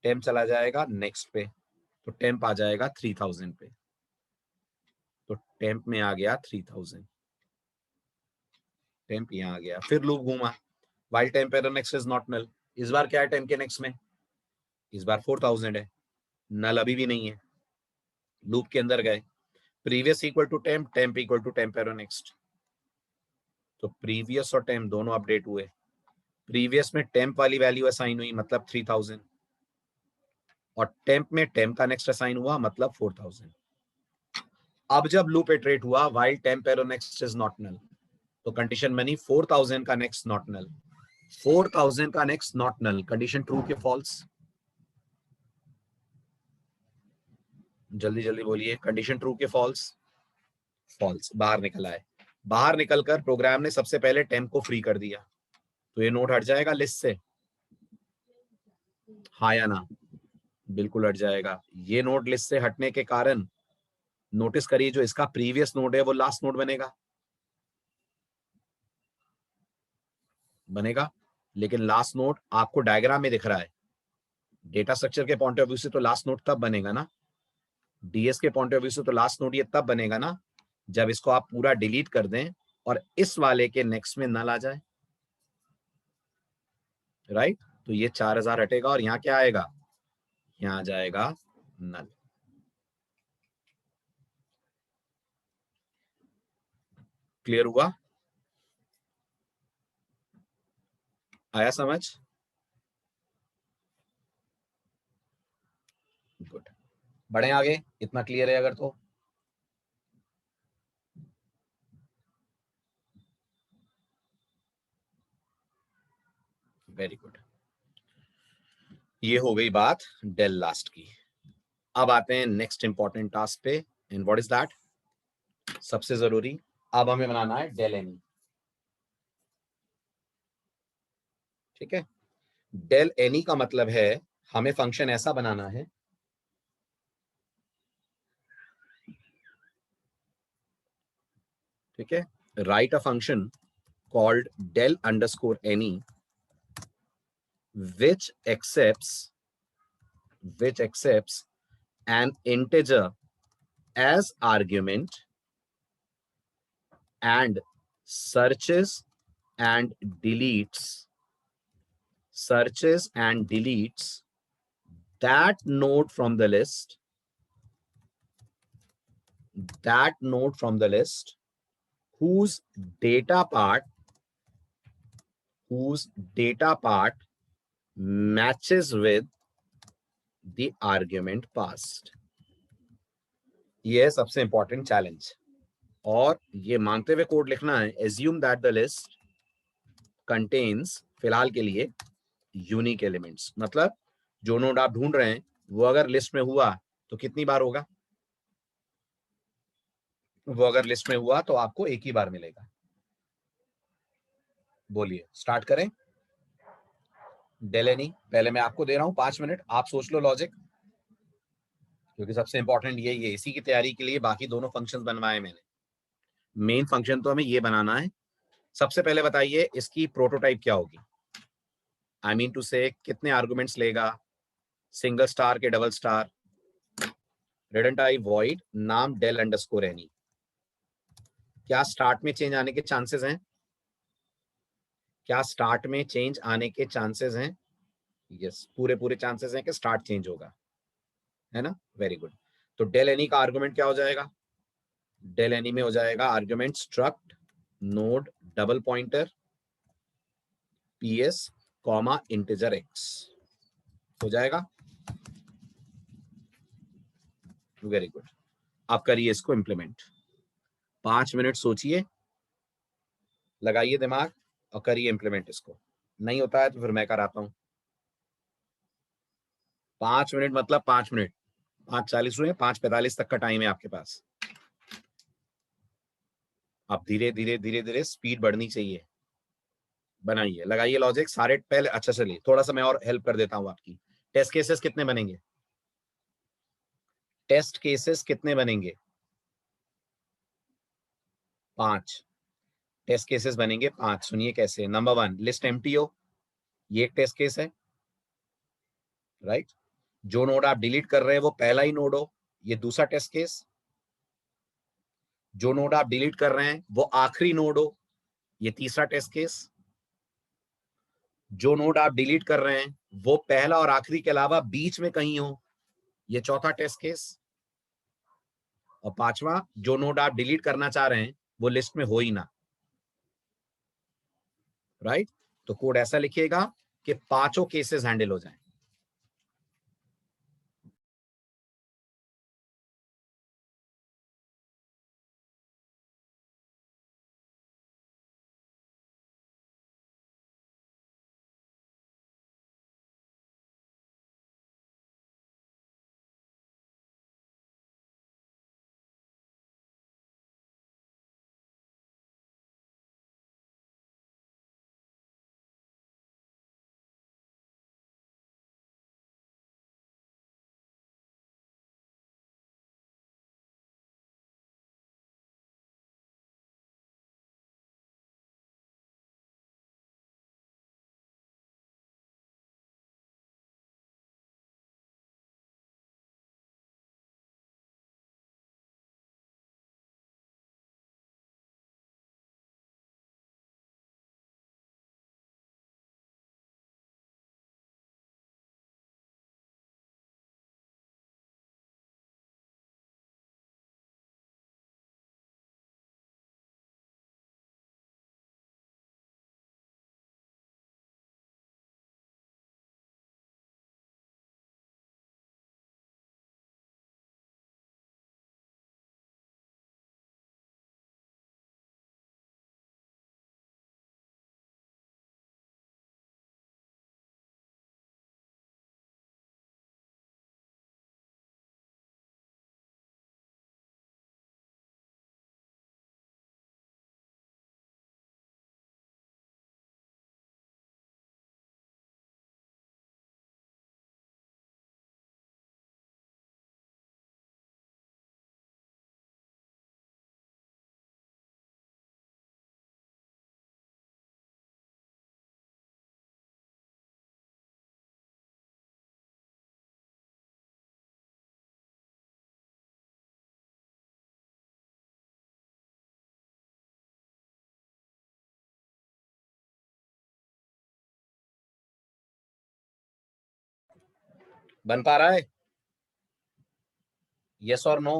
टेम्प चला जाएगा नेक्स्ट पे, तो टेम्प आ जाएगा 3000 पे। तो टेम्प में आ गया 3000, टेम्प यहाँ आ गया। फिर लूप घूमा, while temp arrow next is not null. इस बार क्या है टेम्प के नेक्स्ट में? इस बार 4000 है, नल अभी भी नहीं है। लूप के अंदर गए, previous equal to temp, temp equal to temp arrow next. तो प्रीवियस और टेम्प दोनों अपडेट हुए। प्रीवियस में टेम्प वाली वैल्यू असाइन हुई, मतलब 3000, और टेम्प में टेम्प का नेक्स्ट असाइन हुआ, मतलब 4000। अब जब लूप इटरेट हुआ, while temp arrow next is not null, तो कंडीशन बनी 4000 का नेक्स्ट नॉट नल। 4000 का next not null, condition true के फॉल्स? जल्दी जल्दी बोलिए, कंडीशन ट्रू के फॉल्स? फॉल्स। बाहर निकला है। बाहर निकलकर प्रोग्राम ने सबसे पहले टेम्प को फ्री कर दिया, तो ये नोड हट जाएगा लिस्ट से, हाँ या ना? बिल्कुल हट जाएगा। ये नोड लिस्ट से हटने के कारण नोटिस करिए, जो इसका प्रीवियस नोड है वो लास्ट नोड बनेगा। लेकिन लास्ट नोड आपको डायग्राम में दिख रहा है, डेटा स्ट्रक्चर के पॉइंट ऑफ व्यू से तो लास्ट नोड तब बनेगा ना, डीएस के पॉइंट ऑफ व्यू से तो लास्ट नोड ये तब बनेगा ना जब इसको आप पूरा डिलीट कर दें और इस वाले के नेक्स्ट में नल आ जाए, राइट। तो ये 4000 हटेगा और यहाँ क्या आएगा? यहाँ आ जाएगा नल। क्लियर हुआ? आया समझ? गुड। बढ़े आगे, इतना क्लियर है अगर तो? Very good. ये हो गई बात डेल लास्ट की। अब आते हैं नेक्स्ट इंपॉर्टेंट टास्क पे, एंड व्हाट इज दैट? सबसे जरूरी, अब हमें बनाना है डेल एनी। ठीक है, डेल एनी का मतलब है हमें फंक्शन ऐसा बनाना है ठीक है, write a function called del underscore any which accepts an integer as argument and searches and deletes that node from the list whose data part matches with the argument passed. ये है सबसे important challenge, और ये मानते हुए code लिखना है, assume that the list contains, फिलहाल के लिए, यूनिक एलिमेंट्स। मतलब जो नोड आप ढूंढ रहे हैं वो अगर लिस्ट में हुआ तो कितनी बार होगा? वो अगर लिस्ट में हुआ तो आपको एक ही बार मिलेगा। बोलिए, स्टार्ट करें डेल एनी। पहले मैं आपको दे रहा हूं 5 मिनट, आप सोच लो लॉजिक, क्योंकि सबसे इंपॉर्टेंट ये इसी की तैयारी के लिए बाकी दोनों फंक्शंस बनवाए मैंने। मेन फंक्शन तो हमें ये बनाना है। सबसे पहले बताइए इसकी प्रोटोटाइप क्या होगी? आई मीन टू से कितने आर्गुमेंट्स लेगा, सिंगल स्टार के double star, return type void, नाम डेल अंडरस्कोर एनी। क्या स्टार्ट में चेंज आने के चांसेस हैं? यस, पूरे चांसेस हैं कि स्टार्ट चेंज होगा, है ना? Very good. तो डेल एनी का आर्गुमेंट क्या हो जाएगा? डेल एनी में हो जाएगा argument struct node double pointer PS comma integer x हो जाएगा। वेरी गुड, आप करिए इसको इंप्लीमेंट। 5 मिनट सोचिए, लगाइए दिमाग और करिए इंप्लीमेंट इसको। नहीं होता है तो फिर मैं कराता हूं। 5 मिनट मतलब 5 मिनट, 5:40 हुए, 5:45 तक का टाइम है आपके पास। आप धीरे धीरे धीरे धीरे स्पीड बढ़नी चाहिए। बनाइए, लगाइए लॉजिक सारे। पहले अच्छा चलिए थोड़ा सा मैं और हेल्प कर देता हूं आपकी। टेस्ट केसेस कितने बनेंगे? टेस्ट केसेस कितने बनेंगे? 5 टेस्ट केसेस बनेंगे, 5। सुनिए कैसे। नंबर 1, लिस्ट एम्प्टी हो, ये एक टेस्ट केस है, राइट। जो नोड आप डिलीट कर रहे हैं वो पहला ही नोड हो, ये दूसरा टेस्ट केस। जो नोड आप डिलीट कर रहे हैं वो आखिरी नोड हो, ये तीसरा टेस्ट केस। जो नोड आप डिलीट कर रहे हैं वो पहला और आखिरी के अलावा बीच में कहीं हो, ये चौथा टेस्ट केस। और पांचवा, जो नोड आप डिलीट करना चाह रहे हैं वो लिस्ट में हो ही ना, राइट। तो कोड ऐसा लिखिएगा कि पांचों केसेस हैंडल हो जाएं। बन पा रहा है? यस और नो?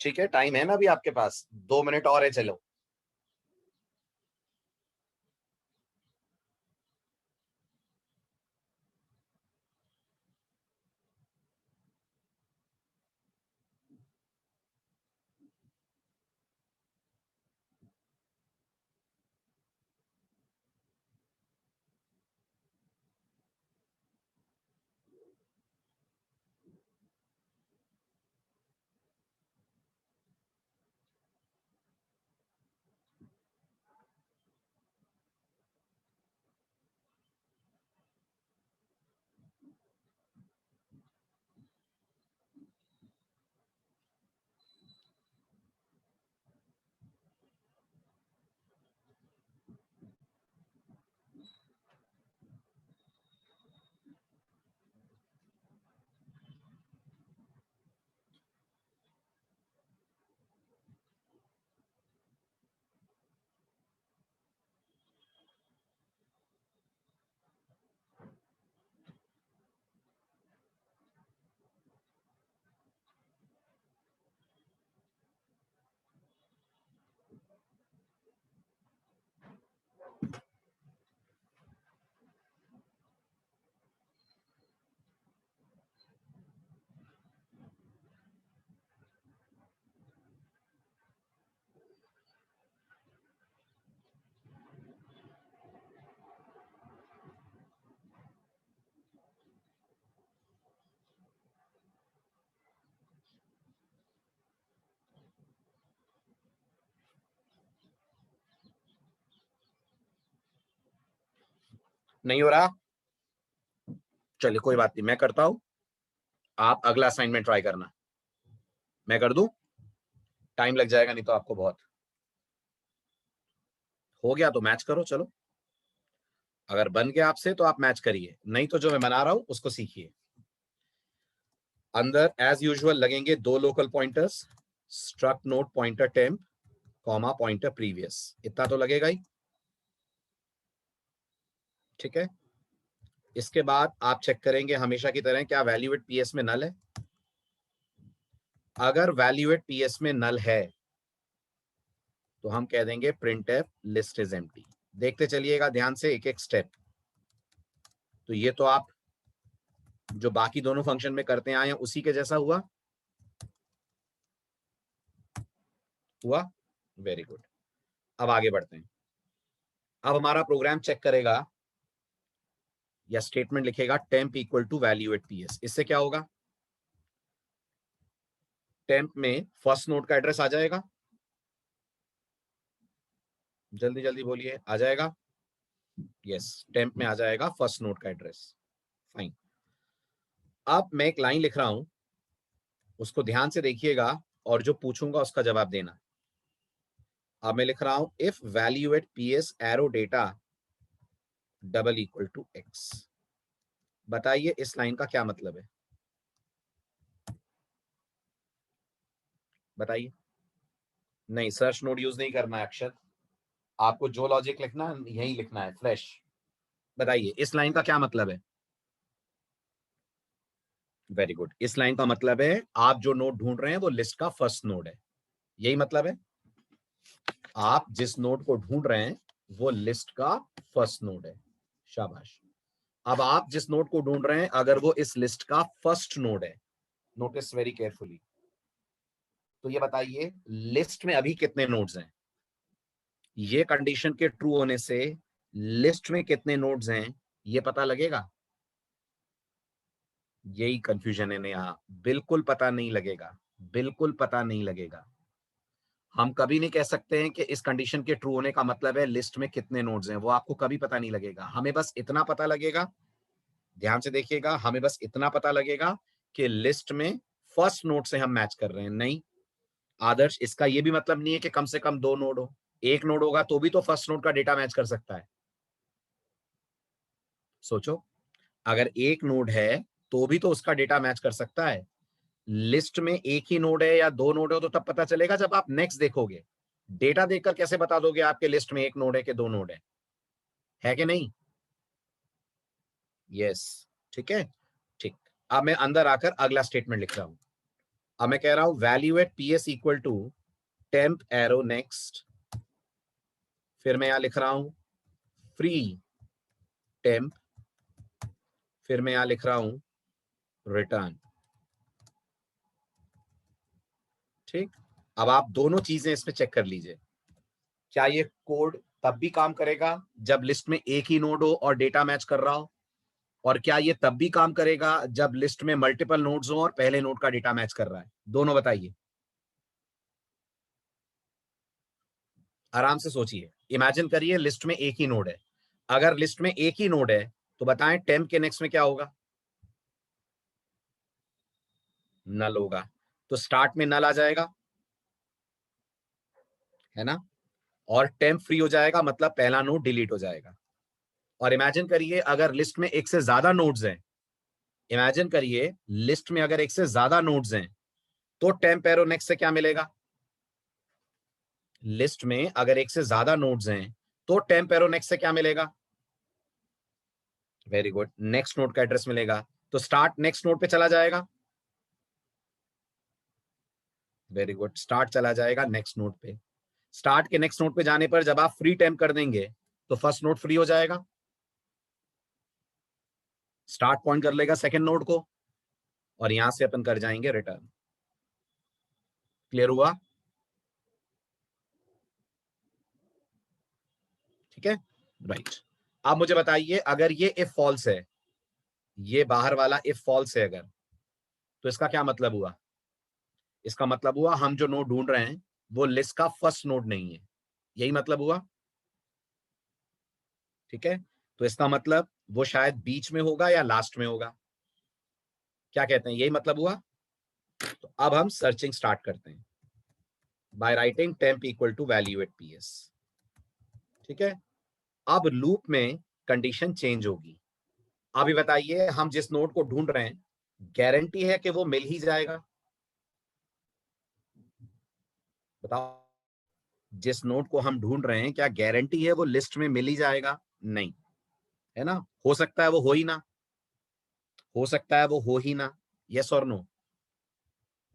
ठीक है, टाइम है ना अभी आपके पास, 2 मिनट और है, चलो। नहीं हो रहा? चलिए कोई बात नहीं, मैं करता हूं, आप अगला असाइनमेंट ट्राई करना। मैं कर दूं? टाइम लग जाएगा नहीं तो आपको बहुत। हो गया तो मैच करो, चलो। अगर बन गया आपसे तो आप मैच करिए, नहीं तो जो मैं बना रहा हूं उसको सीखिए। अंदर एज यूजुअल लगेंगे 2 local pointers, struct note pointer temp, comma pointer previous, इतना तो लगेगा ही। ठीक है, इसके बाद आप चेक करेंगे हमेशा की तरह क्या वैल्यू एट पीएस में नल है। अगर वैल्यू एट पीएस में नल है तो हम कह देंगे printf लिस्ट इज एम्प्टी। देखते चलिएगा ध्यान से एक एक स्टेप। तो ये तो आप जो बाकी दोनों फंक्शन में करते आए हैं उसी के जैसा हुआ। Very good. अब आगे बढ़ते हैं। अब हमारा प्रोग्राम चेक करेगा या स्टेटमेंट लिखेगा temp equal to value at PS. इससे क्या होगा? टेम्प में फर्स्ट नोड का एड्रेस आ जाएगा, जल्दी जल्दी बोलिए, आ जाएगा? यस, टेम्प में आ जाएगा फर्स्ट नोड का एड्रेस। फाइन। अब मैं एक लाइन लिख रहा हूं, उसको ध्यान से देखिएगा और जो पूछूंगा उसका जवाब देना। अब मैं लिख रहा हूं if value at PS arrow data double equal to X. बताइए इस लाइन का क्या मतलब है? बताइए। नहीं, सर्च नोड यूज नहीं करना है अक्षर, आपको जो लॉजिक लिखना है यही लिखना है, फ्लैश। बताइए इस लाइन का क्या मतलब है? वेरी गुड, इस लाइन का मतलब है आप जो नोड ढूंढ रहे हैं वो लिस्ट का फर्स्ट नोड है। यही मतलब है, आप जिस नोड को ढूंढ रहे हैं वो लिस्ट का फर्स्ट नोड है। शाबाश। अब आप जिस नोड को ढूंढ रहे हैं अगर वो इस लिस्ट का फर्स्ट नोड है, नोटिस वेरी केयरफुली, तो ये बताइए लिस्ट में अभी कितने नोड्स हैं? ये कंडीशन के ट्रू होने से लिस्ट में कितने नोड्स हैं ये पता लगेगा। यही कंफ्यूजन है यहाँ, बिल्कुल पता नहीं लगेगा, बिल्कुल पता नहीं लगेगा। हम कभी नहीं कह सकते हैं कि इस कंडीशन के ट्रू होने का मतलब है लिस्ट में कितने नोड्स हैं, वो आपको कभी पता नहीं लगेगा। हमें बस इतना पता लगेगा, ध्यान से देखिएगा, हमें बस इतना पता लगेगा कि लिस्ट में फर्स्ट नोड से हम मैच कर रहे हैं। नहीं आदर्श, इसका ये भी मतलब नहीं है कि कम से कम 2 नोड हो। एक नोड होगा तो भी तो फर्स्ट नोड का डेटा मैच कर सकता है। सोचो, अगर एक नोड है तो भी तो उसका डेटा मैच कर सकता है। लिस्ट में एक ही नोड है या 2 नोड हो तो तब पता चलेगा जब आप नेक्स्ट देखोगे। डेटा देखकर कैसे बता दोगे आपके लिस्ट में एक नोड है कि 2 नोड है कि नहीं? यस, ठीक है, ठीक। अब मैं अंदर आकर अगला स्टेटमेंट लिख रहा हूं। अब मैं कह रहा हूं value at PS equal to temp arrow next, फिर मैं यहां लिख रहा हूं फ्री टेम्प, फिर मैं यहां लिख रहा हूं रिटर्न। ठीक, अब आप दोनों चीजें इसमें चेक कर लीजिए। क्या ये कोड तब भी काम करेगा जब लिस्ट में एक ही नोड हो और डेटा मैच कर रहा हो, और क्या ये तब भी काम करेगा जब लिस्ट में मल्टीपल नोड्स हो और पहले नोड का डेटा मैच कर रहा है? दोनों बताइए, आराम से सोचिए, इमेजिन करिए लिस्ट में एक ही नोड है। अगर लिस्ट में एक ही नोड है तो बताएं टेम्प के नेक्स्ट में क्या होगा? नल होगा, तो स्टार्ट में नल आ जाएगा, है ना? और टेम्प फ्री हो जाएगा, मतलब पहला नोड डिलीट हो जाएगा। और इमेजिन करिए अगर लिस्ट में एक से ज्यादा नोड्स हैं, इमेजिन करिए लिस्ट में अगर एक से ज्यादा नोड्स हैं तो टेम्प एरो नेक्स्ट से क्या मिलेगा? लिस्ट में अगर एक से ज्यादा नोड्स हैं तो टेम्प एरो नेक्स्ट से क्या मिलेगा? वेरी गुड, नेक्स्ट नोड का एड्रेस मिलेगा, तो स्टार्ट नेक्स्ट नोड पे चला जाएगा। वेरी गुड, स्टार्ट चला जाएगा नेक्स्ट नोड पे। स्टार्ट के नेक्स्ट नोड पे जाने पर जब आप फ्री टेम्प कर देंगे तो फर्स्ट नोड फ्री हो जाएगा, स्टार्ट पॉइंट कर लेगा सेकंड नोड को, और यहां से अपन कर जाएंगे रिटर्न। क्लियर हुआ? ठीक है, राइट। अब मुझे बताइए अगर ये इफ फॉल्स है, ये बाहर वाला इफ फॉल्स है अगर, तो इसका क्या मतलब हुआ? इसका मतलब हुआ हम जो नोड ढूंढ रहे हैं वो लिस्ट का फर्स्ट नोड नहीं है, यही मतलब हुआ। ठीक है, तो इसका मतलब वो शायद बीच में होगा या लास्ट में होगा। क्या कहते हैं, यही मतलब हुआ। तो अब हम सर्चिंग स्टार्ट करते हैं by writing temp equal to value at PS। ठीक है, अब लूप में कंडीशन चेंज होगी। अभी बताइए, हम जिस नोड को ढूंढ रहे हैं गारंटी है कि वो मिल ही जाएगा? बताओ, जिस नोड को हम ढूंढ रहे हैं क्या गारंटी है वो लिस्ट में मिल ही जाएगा? नहीं, है ना। हो सकता है वो हो ही ना, हो सकता है वो हो ही ना। यस और नो?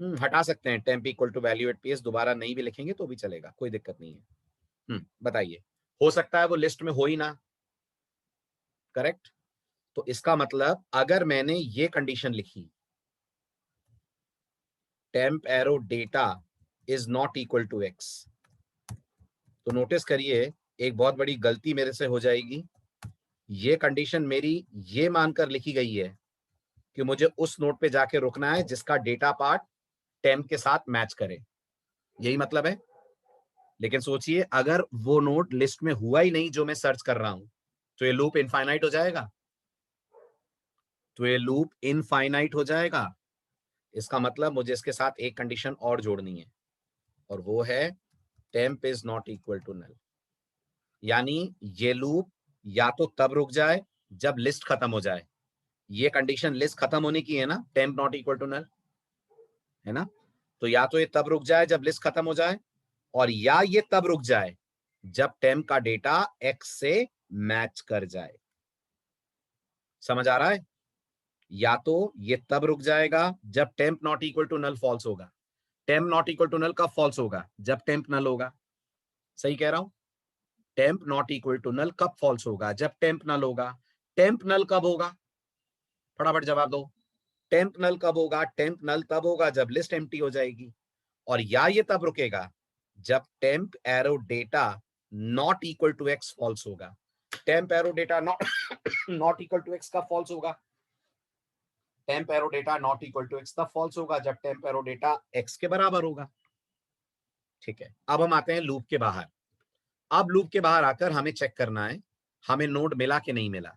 हटा सकते हैं temp equal to value at PS, दोबारा नहीं भी लिखेंगे तो भी चलेगा, कोई दिक्कत नहीं है। बताइए, हो सकता है वो लिस्ट में हो ही ना, करेक्ट। तो इसका मतलब अगर मैंने ये कंडीशन लिखी temp arrow data is not equal to X, तो नोटिस करिए एक बहुत बड़ी गलती मेरे से हो जाएगी। ये कंडीशन मेरी ये मानकर लिखी गई है कि मुझे उस नोड पे जाके रुकना है जिसका डेटा पार्ट टेम्प के साथ मैच करे, यही मतलब है। लेकिन सोचिए अगर वो नोड लिस्ट में हुआ ही नहीं जो मैं सर्च कर रहा हूं, तो ये लूप इनफाइनाइट हो जाएगा। तो ये लूप इनफाइनाइट हो जाएगा। इसका मतलब मुझे इसके साथ एक कंडीशन और जोड़नी है, और वो है temp is not equal to null. यानी ये लूप या तो तब रुक जाए जब लिस्ट खत्म हो जाए। ये कंडीशन लिस्ट खत्म होने की है ना, temp not equal to null, है ना। तो या तो ये तब रुक जाए जब लिस्ट खत्म हो जाए, और या ये तब रुक जाए जब टेम्प का डेटा X से मैच कर जाए। समझ आ रहा है? या तो ये तब रुक जाएगा जब temp not equal to null false होगा। Temp not equal to null कब फॉल्स होगा? जब टेम्प नल होगा। सही कह रहा हूं? Temp not equal to null कब फॉल्स होगा? जब टेम्प नल होगा। टेम्प नल कब होगा? फटाफट जवाब दो। टेम्प नल कब होगा? टेम्प नल तब होगा जब लिस्ट एम्प्टी हो जाएगी। और या ये तब रुकेगा जब temp arrow data not equal to X false होगा। Temp arrow data not equal to X कब फॉल्स होगा? Temp arrow data not equal to X तब फॉल्स होगा जब टेम्प एरो डेटा X के बराबर होगा। ठीक है, अब हम आते हैं लूप के बाहर। अब लूप के बाहर आकर हमें चेक करना है हमें नोड मिला कि नहीं मिला।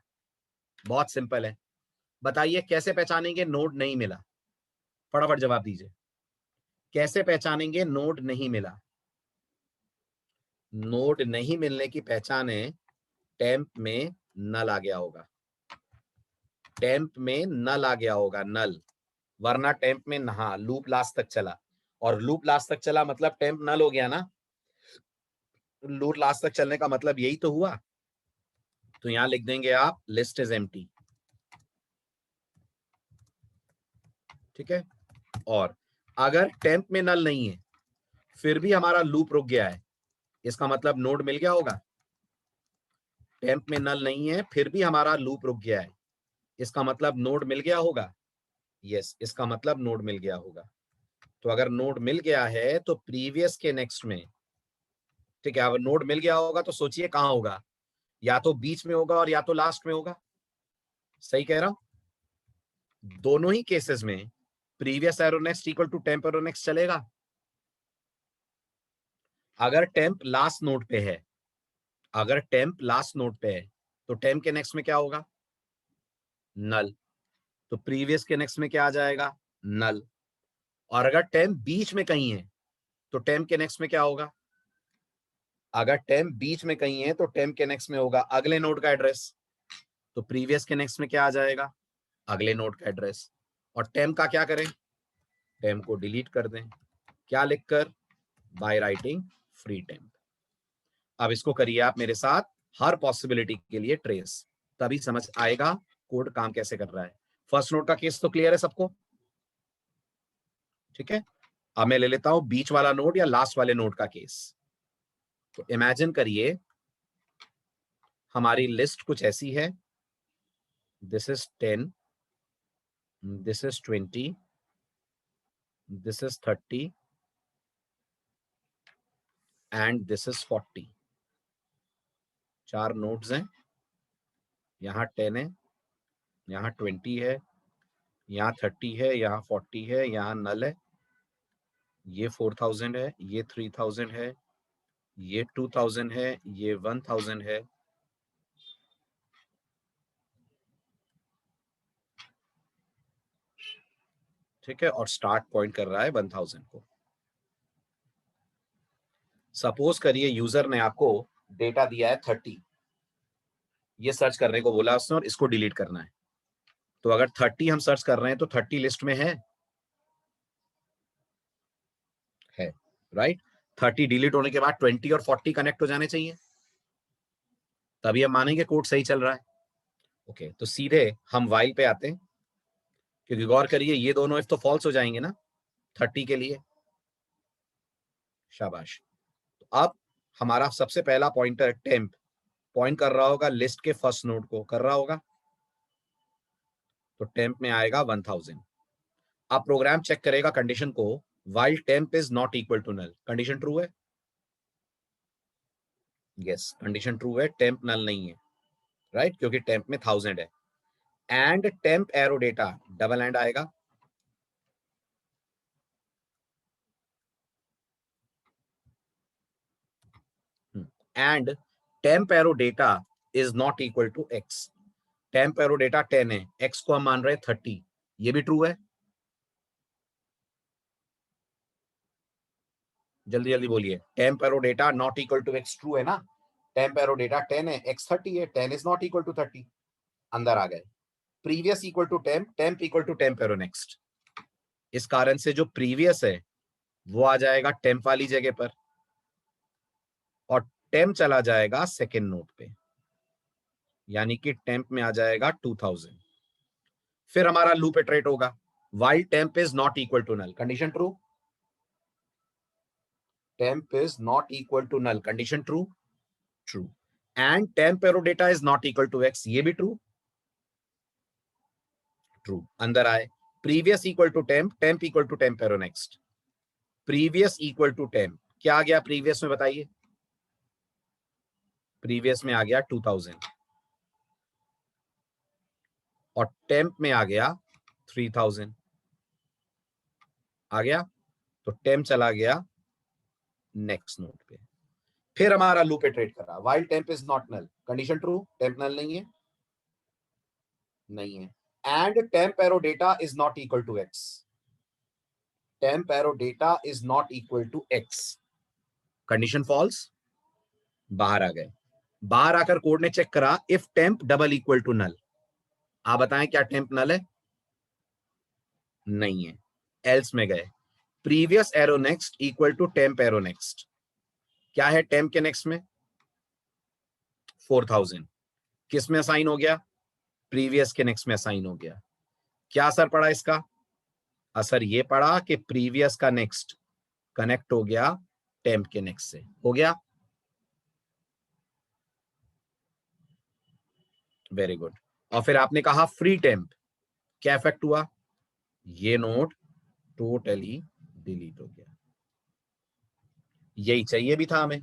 बहुत सिंपल है, बताइए कैसे पहचानेंगे नोड नहीं मिला? फटाफट जवाब दीजिए, कैसे पहचानेंगे नोड नहीं मिला? नोड नहीं मिलने की पहचान है टेम्प में नल आ गया होगा। टेम्प में नल आ गया होगा, नल। वरना टेम्प में नहा लूप लास्ट तक चला, और लूप लास्ट तक चला मतलब टेम्प नल हो गया ना। लूप लास्ट तक चलने का मतलब यही तो हुआ। तो यहां लिख देंगे आप लिस्ट इज एम्प्टी। ठीक है, और अगर टेम्प में नल नहीं है फिर भी हमारा लूप रुक गया है, इसका मतलब नोड मिल गया होगा। टेम्प में नल नहीं है फिर भी हमारा लूप रुक गया है, इसका मतलब नोड मिल गया होगा। यस, इसका मतलब नोड मिल गया होगा। तो अगर नोड मिल गया है तो प्रीवियस के नेक्स्ट में, ठीक है, अगर नोड मिल गया होगा तो सोचिए कहां होगा, या तो बीच में होगा और या तो लास्ट में होगा। सही कह रहा हूं? दोनों ही केसेस में previous arrow next equal to temp arrow next चलेगा। अगर टेम्प लास्ट नोड पे है, अगर टेम्प लास्ट नोड पे है तो टेम्प के नेक्स्ट में क्या होगा? नल। तो प्रीवियस के नेक्स्ट में क्या आ जाएगा? नल। और अगर टेम्प बीच में कहीं है तो टेम्प के नेक्स्ट में क्या होगा? अगर टेम्प बीच में कहीं है तो टेम्प के नेक्स्ट में होगा अगले नोड का एड्रेस। तो प्रीवियस के नेक्स्ट में क्या आ जाएगा? अगले नोड का एड्रेस। और टेम्प का क्या करें? टेम्प को डिलीट कर दें। क्या लिखकर? By writing free temp. अब इसको करिए आप मेरे साथ हर पॉसिबिलिटी के लिए ट्रेस, तभी समझ आएगा कोड काम कैसे कर रहा है। फर्स्ट नोड का केस तो क्लियर है सबको? ठीक है, अब मैं ले लेता हूं बीच वाला नोड या लास्ट वाले नोड का केस। तो इमेजिन करिए हमारी लिस्ट कुछ ऐसी है, this is 10, this is 20, this is 30 and this is 40। 4 nodes हैं, यहाँ 10 है, यहाँ 20 है, यहाँ 30 है, यहाँ 40 है, यहाँ नल है। ये 4000 है, ये 3000 है, ये 2000 है, ये 1000 है, ठीक है, और स्टार्ट पॉइंट कर रहा है 1000 को। सपोज करिए यूजर ने आपको डेटा दिया है 30, ये सर्च करने को बोला उसने और इसको डिलीट करना है। तो अगर 30 हम सर्च कर रहे हैं तो 30 लिस्ट में है राइट। 30 डिलीट होने के बाद 20 और 40 कनेक्ट हो जाने चाहिए, तभी हम मानेंगे कोड सही चल रहा है। ओके, तो सीधे हम वाइल पे आते हैं, क्योंकि गौर करिए ये दोनों इफ तो फॉल्स हो जाएंगे ना 30 के लिए। शाबाश। तो अब हमारा सबसे पहला पॉइंटर टेम्प पॉइंट कर रहा होगा लिस्ट के फर्स्ट नोड को, कर रहा होगा, तो टेम्प में आएगा 1000। अब प्रोग्राम चेक करेगा कंडीशन को, while temp is not equal to null, condition true है? यस, कंडीशन ट्रू है, टेम्प नल नहीं है, राइट, क्योंकि टेम्प में 1000 है। And temp arrow data, double and आएगा, and temp arrow data is not equal to x. Temp arrow data 10 है, x को हम मान रहे हैं 30, ये भी ट्रू है? जल्दी जल्दी बोलिए, temp arrow data not equal to X true है ना? टेम्प एरो डेटा 10 है, एक्स 30 है, 10 इज नॉट इक्वल टू 30, अंदर आ गए। Previous equal to temp, temp equal to temp arrow next. इस कारण से जो प्रीवियस है वो आ जाएगा टेम्प वाली जगह पर, और टेम्प चला जाएगा सेकेंड नोड पे, यानी कि टेम्प में आ जाएगा 2000। फिर हमारा लूप इटरेट होगा, while temp is not equal to null, condition true. temp is not equal to null, condition true, true. And temp arrow data is not equal to x, ये भी ट्रू, ट्रू। अंदर आए, previous equal to temp, temp equal to temp arrow next. Previous equal to temp, क्या आ गया previous में बताइए? Previous में आ गया 2000, और टेम्प में आ गया 3000, आ गया, तो टेम्प चला गया नेक्स्ट नोड पे। फिर हमारा लूप इटरेट कर रहा, while temp is not null, condition true, temp null नहीं है, नहीं है। And temp arrow data is not equal to x, temp arrow data is not equal to x, condition false, बाहर आ गए। बाहर आकर कोड ने चेक करा, if temp double equal to null, आप बताएं क्या टेम्प नल है? नहीं है, एल्स में गए। Previous arrow next equal to temp arrow next, क्या है टेम्प के नेक्स्ट में? 4000, किस में असाइन हो गया? प्रीवियस के नेक्स्ट में असाइन हो गया। क्या असर पड़ा इसका? असर ये पड़ा कि प्रीवियस का नेक्स्ट कनेक्ट हो गया टेम्प के नेक्स्ट से, हो गया, वेरी गुड। और फिर आपने कहा फ्री टेम्प, क्या इफेक्ट हुआ? ये नोड टोटली डिलीट हो गया। यही चाहिए भी था हमें।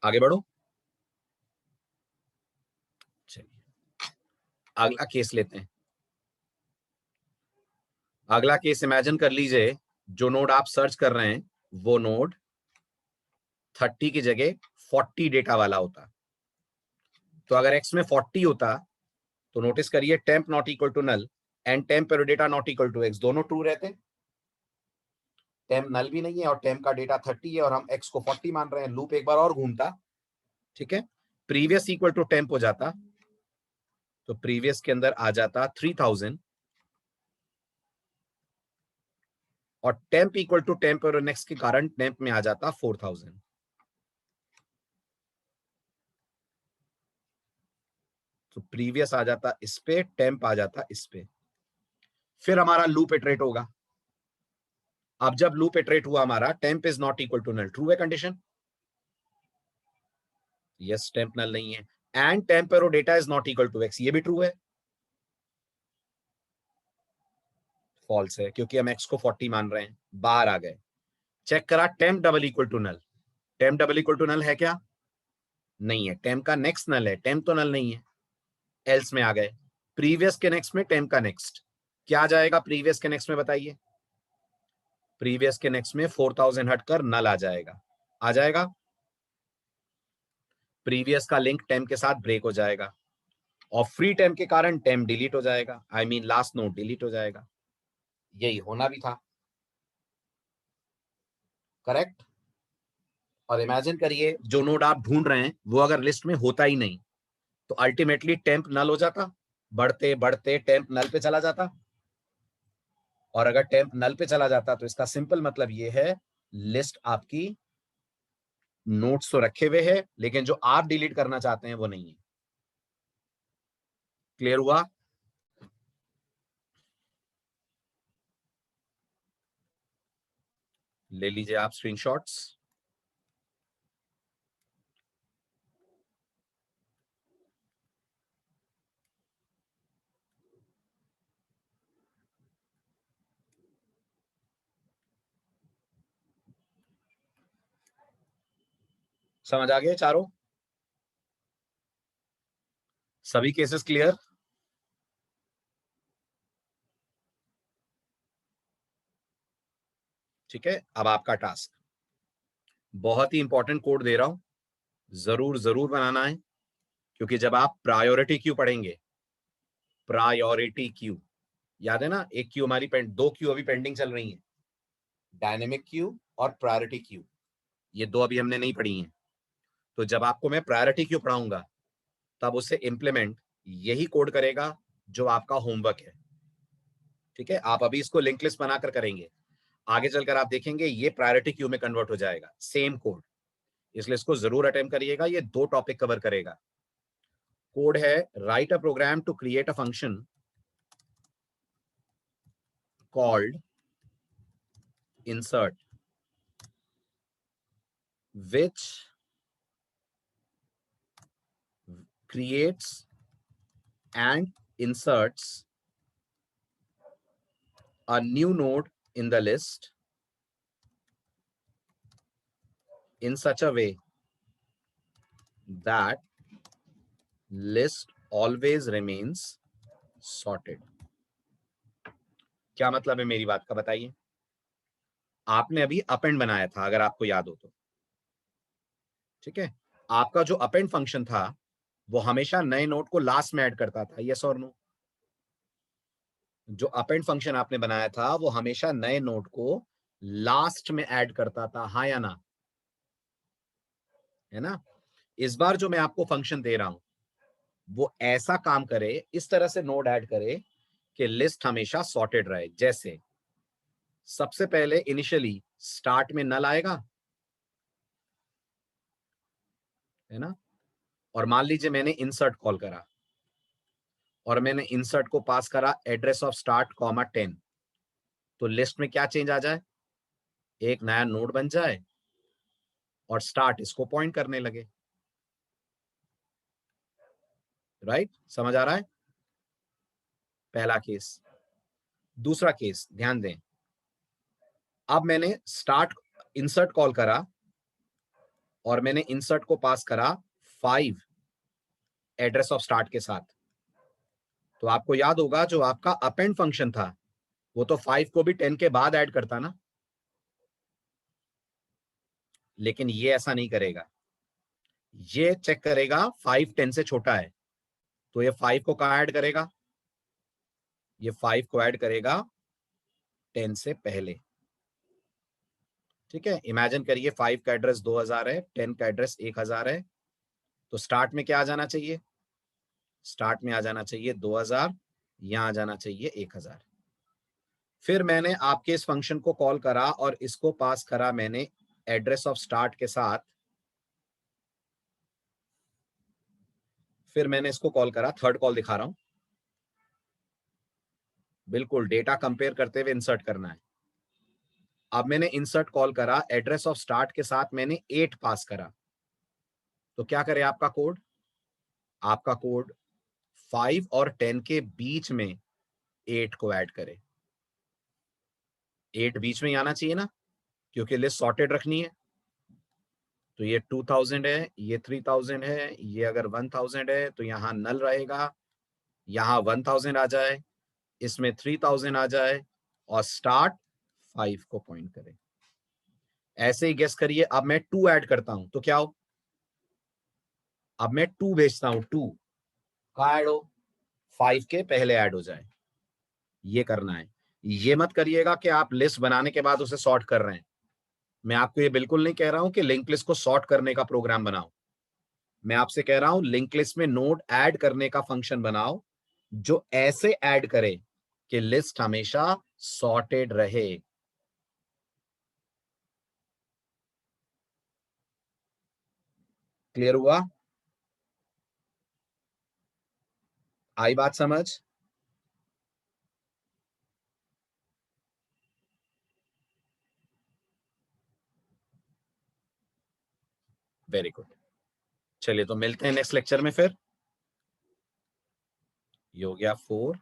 आगे बढ़ो, चलिए अगला केस लेते हैं। अगला केस इमेजिन कर लीजिए, जो नोड आप सर्च कर रहे हैं वो नोड 30 की जगह 40 डेटा वाला होता। तो अगर x में 40 होता तो नोटिस करिए temp not equal to null and temp arrow data not equal to x, दोनों ट्रू रहते। टेम्प नल भी नहीं है और टेम्प का डेटा 30 है और हम x को 40 मान रहे हैं, लूप एक बार और घूमता, ठीक है। प्रीवियस इक्वल टू टेम्प हो जाता, तो प्रीवियस के अंदर आ जाता 3000, और temp equal to temp arrow next के कारण टेम्प में आ जाता 4000। तो प्रीवियस आ जाता इस पे, टेम्प आ जाता इस पे। फिर हमारा लूप इटरेट होगा। अब जब लूप इटरेट हुआ हमारा, temp is not equal to null, true है कंडीशन? यस, टेम्प नल नहीं है। And temp arrow data is not equal to X, ये भी ट्रू है, फॉल्स है, क्योंकि हम एक्स को 40 मान रहे हैं। बाहर आ गए, चेक करा, temp double equal to null, temp double equal to null है क्या? नहीं है, टेम्प का नेक्स्ट नल है, टेम्प तो नल नहीं है। एल्स में आ गए, प्रीवियस के नेक्स्ट में टेम्प का नेक्स्ट, क्या आ जाएगा प्रीवियस के नेक्स्ट में बताइए? प्रीवियस के नेक्स्ट में 4000 हटकर नल आ जाएगा, आ जाएगा। प्रीवियस का लिंक टेम्प के साथ ब्रेक हो जाएगा, और फ्री टेम्प के कारण टेम्प डिलीट हो जाएगा, I mean last node delete हो जाएगा। यही होना भी था, करेक्ट। और इमेजिन करिए जो नोड आप ढूंढ रहे हैं वो अगर लिस्ट में होता ही नहीं तो अल्टीमेटली टेम्प नल हो जाता, बढ़ते बढ़ते टेम्प नल पे चला जाता। और अगर टेम्प नल पे चला जाता तो इसका सिंपल मतलब ये है लिस्ट आपकी नोट्स तो रखे हुए है लेकिन जो आप डिलीट करना चाहते हैं वो नहीं है। क्लियर हुआ? ले लीजिए आप स्क्रीनशॉट्स। समझ आ गए चारों? सभी केसेस क्लियर? ठीक है, अब आपका टास्क, बहुत ही इंपॉर्टेंट कोड दे रहा हूं, जरूर जरूर बनाना है क्योंकि जब आप प्रायोरिटी क्यू पढ़ेंगे, प्रायोरिटी क्यू याद है ना, एक क्यू हमारी दो क्यू अभी पेंडिंग चल रही है, डायनेमिक क्यू और प्रायोरिटी क्यू, ये दो अभी हमने नहीं पढ़ी हैं। तो जब आपको मैं प्रायोरिटी क्यू पढ़ाऊंगा तब उसे इंप्लीमेंट यही कोड करेगा जो आपका होमवर्क है। ठीक है, आप अभी इसको लिंक लिस्ट बनाकर करेंगे, आगे चलकर आप देखेंगे ये प्रायोरिटी क्यू में कन्वर्ट हो जाएगा, सेम कोड। इसलिए इसको जरूर अटेम्प्ट करिएगा, ये दो टॉपिक कवर करेगा। कोड है write a program to create a function called insert which creates and inserts a new node in the list in such a way that list always remains sorted। क्या मतलब है मेरी बात का बताइए? आपने अभी अपेंड बनाया था अगर आपको याद हो तो, ठीक है, आपका जो अपेंड फंक्शन था वो हमेशा नए नोड को लास्ट में ऐड करता था, यस और नो? जो अपेंड फंक्शन आपने बनाया था वो हमेशा नए नोड को लास्ट में ऐड करता था, हाँ या ना? है ना? इस बार जो मैं आपको फंक्शन दे रहा हूं वो ऐसा काम करे, इस तरह से नोड ऐड करे कि लिस्ट हमेशा सॉर्टेड रहे। जैसे सबसे पहले इनिशियली स्टार्ट में नल आएगा, है ना, और मान लीजिए मैंने इंसर्ट कॉल करा और मैंने इंसर्ट को पास करा एड्रेस ऑफ स्टार्ट कॉमा 10, तो लिस्ट में क्या चेंज आ जाए, एक नया नोड बन जाए और स्टार्ट इसको पॉइंट करने लगे। राइट, समझ आ रहा है? पहला केस। दूसरा केस ध्यान दें, अब मैंने स्टार्ट इंसर्ट कॉल करा और मैंने इंसर्ट को पास करा 5 एड्रेस ऑफ स्टार्ट के साथ, तो आपको याद होगा जो आपका अपेंड फंक्शन था वो तो 5 को भी 10 के बाद ऐड करता ना, लेकिन ये ऐसा नहीं करेगा, ये चेक करेगा 5 10 से छोटा है, तो ये 5 को कहां ऐड करेगा, ये 5 को ऐड करेगा 10 से पहले। ठीक है, इमेजिन करिए 5 का एड्रेस 2000 है, 10 का एड्रेस 1000 है, तो स्टार्ट में क्या आ जाना चाहिए, स्टार्ट में आ जाना चाहिए 2000, यहां आ जाना चाहिए 1000। फिर मैंने आपके इस फंक्शन को कॉल करा और इसको पास करा मैंने एड्रेस ऑफ स्टार्ट के साथ, फिर मैंने इसको कॉल करा, थर्ड कॉल दिखा रहा हूं, बिल्कुल डेटा कंपेयर करते हुए इंसर्ट करना है। अब मैंने इंसर्ट कॉल करा, एड्रेस ऑफ स्टार्ट के साथ मैंने 8 पास करा, तो क्या करे आपका कोड, आपका कोड 5 और 10 के बीच में 8 को ऐड करे। 8 बीच में ही आना चाहिए ना, क्योंकि लिस्ट सॉर्टेड रखनी है। तो ये 2000 है, ये 3000 है, ये अगर 1000 है तो यहाँ नल रहेगा, यहाँ 1000 आ जाए, इसमें 3000 आ जाए और स्टार्ट 5 को पॉइंट करे। ऐसे ही गेस करिए, अब मैं 2 ऐड करता हूं तो क्या हो, अब मैं 2 भेजता हूं, 2 कहाँ ऐड हो, 5 के पहले ऐड हो जाए, ये करना है। ये मत करिएगा कि आप लिस्ट बनाने के बाद उसे सॉर्ट कर रहे हैं। मैं आपको ये बिल्कुल नहीं कह रहा हूं कि लिंक लिस्ट को सॉर्ट करने का प्रोग्राम बनाओ। मैं आपसे कह रहा हूं लिंक लिस्ट में नोड ऐड करने का फंक्शन बनाओ जो ऐसे ऐड करे कि लिस्ट हमेशा सॉर्टेड रहे। क्लियर हुआ? आई बात समझ? Very good. चलिए तो मिलते हैं नेक्स्ट लेक्चर में फिर। ये हो गया 4,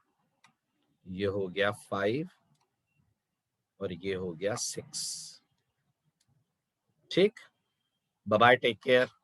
ये हो गया 5 और ये हो गया 6। ठीक, बाय बाय, टेक केयर।